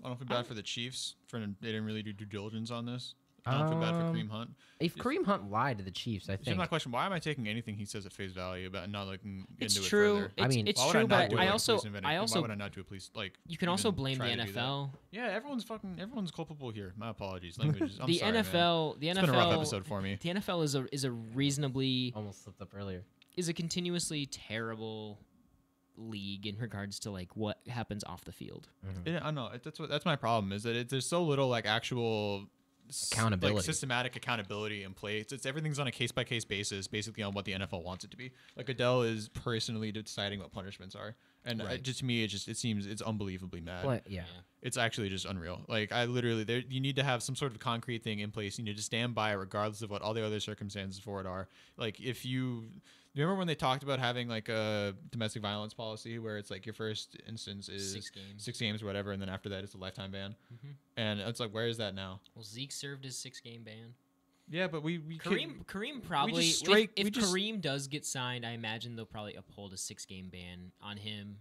D: I don't feel bad for the Chiefs for they didn't really do due diligence on this. I don't feel bad for Kareem Hunt.
A: if Kareem Hunt lied to the Chiefs, I
D: It's
A: think.
D: my question: why am I taking anything he says at face value about not looking
C: it's
D: into
C: true.
D: it further?
C: It's,
A: I mean,
C: it's
D: Why would
C: true,
D: not
C: but
D: do
C: I
D: a
C: also
D: police investigation? Why would I not do a police
C: you can also
D: even
C: blame the
D: try to do that?
C: NFL.
D: Yeah, everyone's culpable here. My apologies. Language. I'm
C: The
D: sorry, man.
C: NFL,
D: It's been a rough episode for me.
C: The NFL is a reasonably
A: Almost slipped up earlier.
C: is a continuously terrible league in regards to like what happens off the field.
D: I know that's my problem is that there's so little like actual
A: Accountability.
D: like systematic accountability in place. It's everything's on a case by case basis, basically on what the NFL wants it to be. Like Adele is personally deciding what punishments are, and just to me, it seems it's unbelievably mad.
A: Well, yeah.
D: It's actually just unreal. Like I literally, you need to have some sort of concrete thing in place. You need to stand by it regardless of what all the other circumstances for it are. Like if you remember when they talked about having like a domestic violence policy where it's like your first instance is 6 games or whatever, and then after that it's a lifetime ban. And it's like, where is that now?
C: Well, Zeke served his 6-game ban.
D: Yeah, but we
C: Kareem probably
D: just straight-
C: if
D: we just-
C: Kareem does get signed, I imagine they'll probably uphold a 6-game ban on him.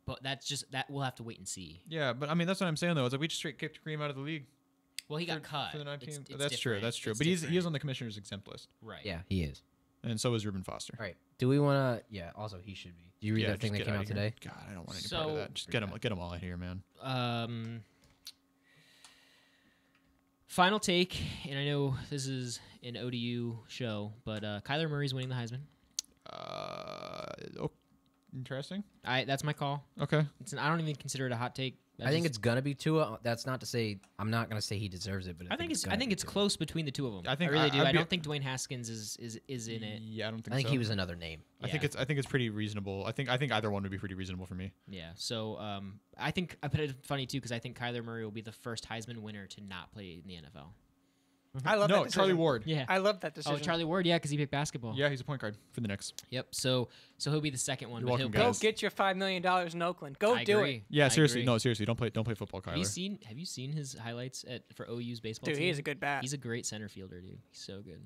C: But that we'll have to wait and see.
D: Yeah, but I mean that's what I'm saying though. Is like we just straight kicked Kareem out of the league.
C: Well, he got cut.
D: For the 19th.
C: It's
D: That's true.
C: different.
D: That's true.
C: It's
D: But he is
C: different.
D: on the commissioner's exempt list,
C: right.
A: Yeah, he is.
D: and so is Reuben Foster.
A: All right. Do we want to? Yeah. Also, he should be. Do you read
D: Yeah,
A: that thing
D: just
A: that
D: get
A: came out
D: outta here.
A: today?
D: God, I don't want any part of
C: So-
D: that. Just get them all out here, man.
C: Final take, and I know this is an ODU show, but Kyler Murray's winning the Heisman.
D: Oh, interesting.
C: That's my call.
D: Okay.
C: I don't even consider it a hot take.
A: I think it's gonna be Tua. That's not to say I'm not gonna say he deserves it, but
C: I think it's
A: Tua.
C: close between the two of them.
D: I think
C: really do.
D: I'd
C: I
D: be-
C: don't think Dwayne Haskins is in it.
D: Yeah, I don't think.
A: I think
D: so.
A: he was another name.
D: I think it's pretty reasonable. I think either one would be pretty reasonable for me.
C: Yeah. So I think I put it funny too because I think Kyler Murray will be the first Heisman winner to not play in the NFL.
B: I love that
D: No,
B: decision.
D: Charlie Ward.
C: Yeah.
B: I love that decision.
C: Oh, Charlie Ward. Yeah, because he picked basketball.
D: Yeah, he's a point guard for the Knicks.
C: Yep. So he'll be the second one.
D: You're
C: but
D: welcome,
C: he'll
B: Go
D: guys.
B: get your $5 million in Oakland. Go
C: I
B: do
C: agree.
B: it.
D: Yeah,
C: I
D: seriously.
C: agree.
D: No, seriously. Don't play football, Kyler.
C: Have you seen his highlights for OU's baseball
B: Dude,
C: team?
B: he is a good bat.
C: He's a great center fielder, dude. He's so good.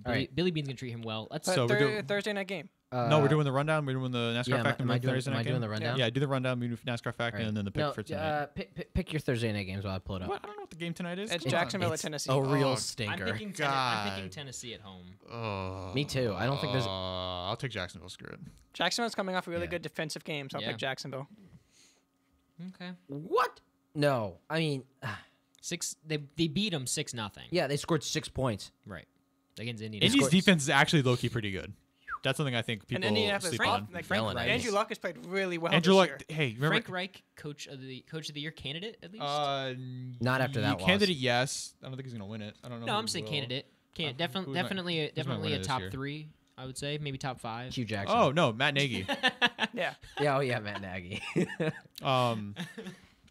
A: right.
C: Billy Bean's gonna treat him well. Let's
D: So we're doing-
B: Thursday night game.
D: No, we're doing the rundown. We're doing the NASCAR
A: Yeah,
D: fact.
A: am I doing the rundown?
D: Yeah, do the rundown. We do NASCAR fact,
A: All right.
D: and then the pick
A: No,
D: for tonight.
A: pick your Thursday night games while I pull it up.
D: What? I don't know what the game tonight is.
B: It's
D: Come on.
B: Jacksonville at
A: It's
B: Tennessee.
A: a real
D: Oh,
C: I'm
A: stinker.
C: picking, I'm
D: God.
C: picking Tennessee at home.
D: Oh,
A: Me too. I don't think there's-
D: I'll take Jacksonville. Screw it.
B: Jacksonville's coming off a really
A: Yeah.
B: good defensive game, so I'll
C: Yeah.
B: pick Jacksonville.
C: Okay.
A: What? No. I mean,
C: They beat him 6-0.
A: yeah, they scored 6 points.
C: Right. Against Indianapolis.
D: Indy's defense is actually low key pretty good. That's something I think
B: And
D: people
B: Indianapolis,
D: sleep
B: Frank,
D: on.
B: like,
C: Frank
A: Yelling at
C: Reich.
A: us.
B: Andrew Luck has played really well
D: Andrew
B: this
D: Luck.
B: year.
D: Hey, remember?
C: Frank Reich, coach of the year candidate at least.
A: Not after that loss.
D: Candidate, yes. I don't think he's gonna win it. I don't know.
C: No,
D: who
C: I'm saying
D: will.
C: candidate.
D: Who's my-
C: Definitely
D: winner
C: a
D: this
C: top
D: year?
C: 3. I would say maybe top 5.
A: Hugh Jackson.
D: Oh no, Matt Nagy.
B: Yeah.
A: Yeah. Oh yeah, Matt Nagy.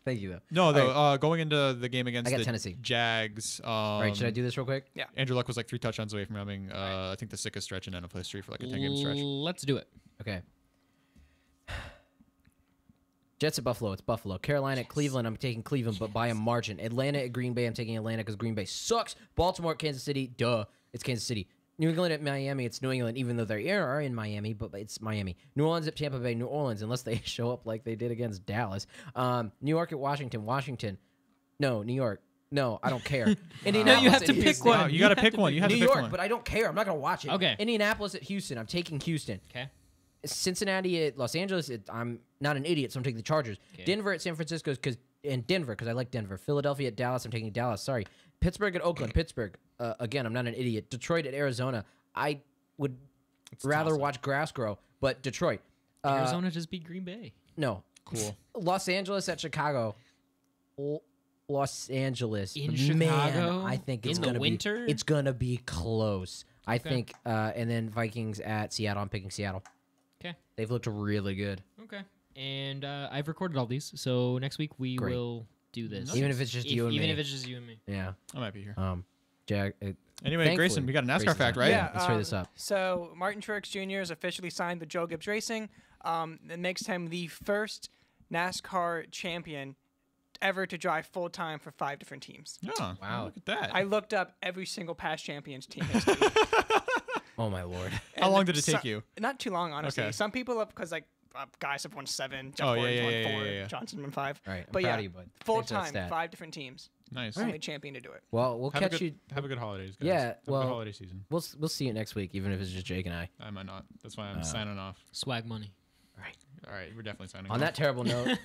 A: Thank you though.
D: No,
A: All
D: though,
A: right.
D: Going into the game against
A: I got
D: the
A: Tennessee.
D: Jags.
A: All right, should I do this real quick?
B: Yeah.
D: Andrew Luck was like 3 touchdowns away from having, I think, the sickest stretch in NFL history for like a 10-game stretch.
C: Let's do it.
A: Okay. Jets at Buffalo. It's Buffalo. Carolina at Cleveland. I'm taking Cleveland, but by a margin. Atlanta at Green Bay. I'm taking Atlanta because Green Bay sucks. Baltimore at Kansas City. Duh. It's Kansas City. New England at Miami. It's New England, even though they are in Miami, but it's Miami. New Orleans at Tampa Bay. New Orleans, unless they show up like they did against Dallas. New York at Washington. Washington. No, New York. No, I don't care. Indianapolis
C: you have
A: at
C: to pick
A: Houston.
C: one.
D: Wow, you got to pick one. You have
A: New
D: to pick
A: York,
D: one.
A: but I don't care. I'm not going to watch it.
C: Okay.
A: Indianapolis at Houston. I'm taking Houston.
C: Okay.
A: Cincinnati at Los Angeles. I'm not an idiot, so I'm taking the Chargers.
C: Okay.
A: Denver at San Francisco and Denver because I like Denver. Philadelphia at Dallas. I'm taking Dallas. Sorry. Pittsburgh at Oakland. Pittsburgh. Again, I'm not an idiot. Detroit at Arizona. I would rather
C: toss-up.
A: watch grass grow, but Detroit.
C: Arizona just beat Green Bay.
A: No.
D: Cool.
A: Los Angeles at Chicago. Los Angeles.
C: In
A: Man,
C: Chicago?
A: I think
C: In
A: it's
C: the
A: gonna
C: winter?
A: be. It's gonna be close. I
C: Okay.
A: think. And then Vikings at Seattle. I'm picking Seattle.
C: Okay.
A: They've looked really good.
C: Okay. and I've recorded all these. So next week we
A: Great.
C: will do this,
A: Even if it's just you and
C: even
A: me.
C: if it's just you and me.
A: Yeah.
D: I might be here.
A: Jack.
D: Anyway,
A: thankfully,
D: Grayson, we got a NASCAR
A: Grayson's
D: fact,
A: not-
D: right?
A: Yeah. Let's hurry this up.
B: So Martin Truex Jr. has officially signed with Joe Gibbs Racing. That makes him the first NASCAR champion ever to drive full time for 5 different teams.
D: Yeah.
A: Wow.
D: Look at that.
B: I looked up every single past champion's team history.
A: Oh my lord.
D: How long did it
B: So-
D: take you?
B: Not too long, honestly.
D: Okay.
B: Some people have, because like guys have won 7, Jeff
D: Oh, yeah,
B: Gordon's
D: yeah,
B: won
D: yeah,
B: 4,
D: yeah, yeah.
B: Johnson's won 5.
A: All right. I'm
B: But
A: proud
B: yeah,
A: of you, bud.
B: full
A: Thanks for that
B: time,
A: stat.
B: 5 different teams.
D: Nice.
B: Only champion to do it.
A: Well, we'll catch you.
D: Have a good holidays, guys.
A: Yeah,
D: Have a
A: well-
D: good holiday season.
A: We'll see you next week, even if it's just Jake and I.
D: I might not. That's why I'm signing off.
C: Swag money.
D: All right, we're definitely signing
A: On
D: off.
A: that terrible note,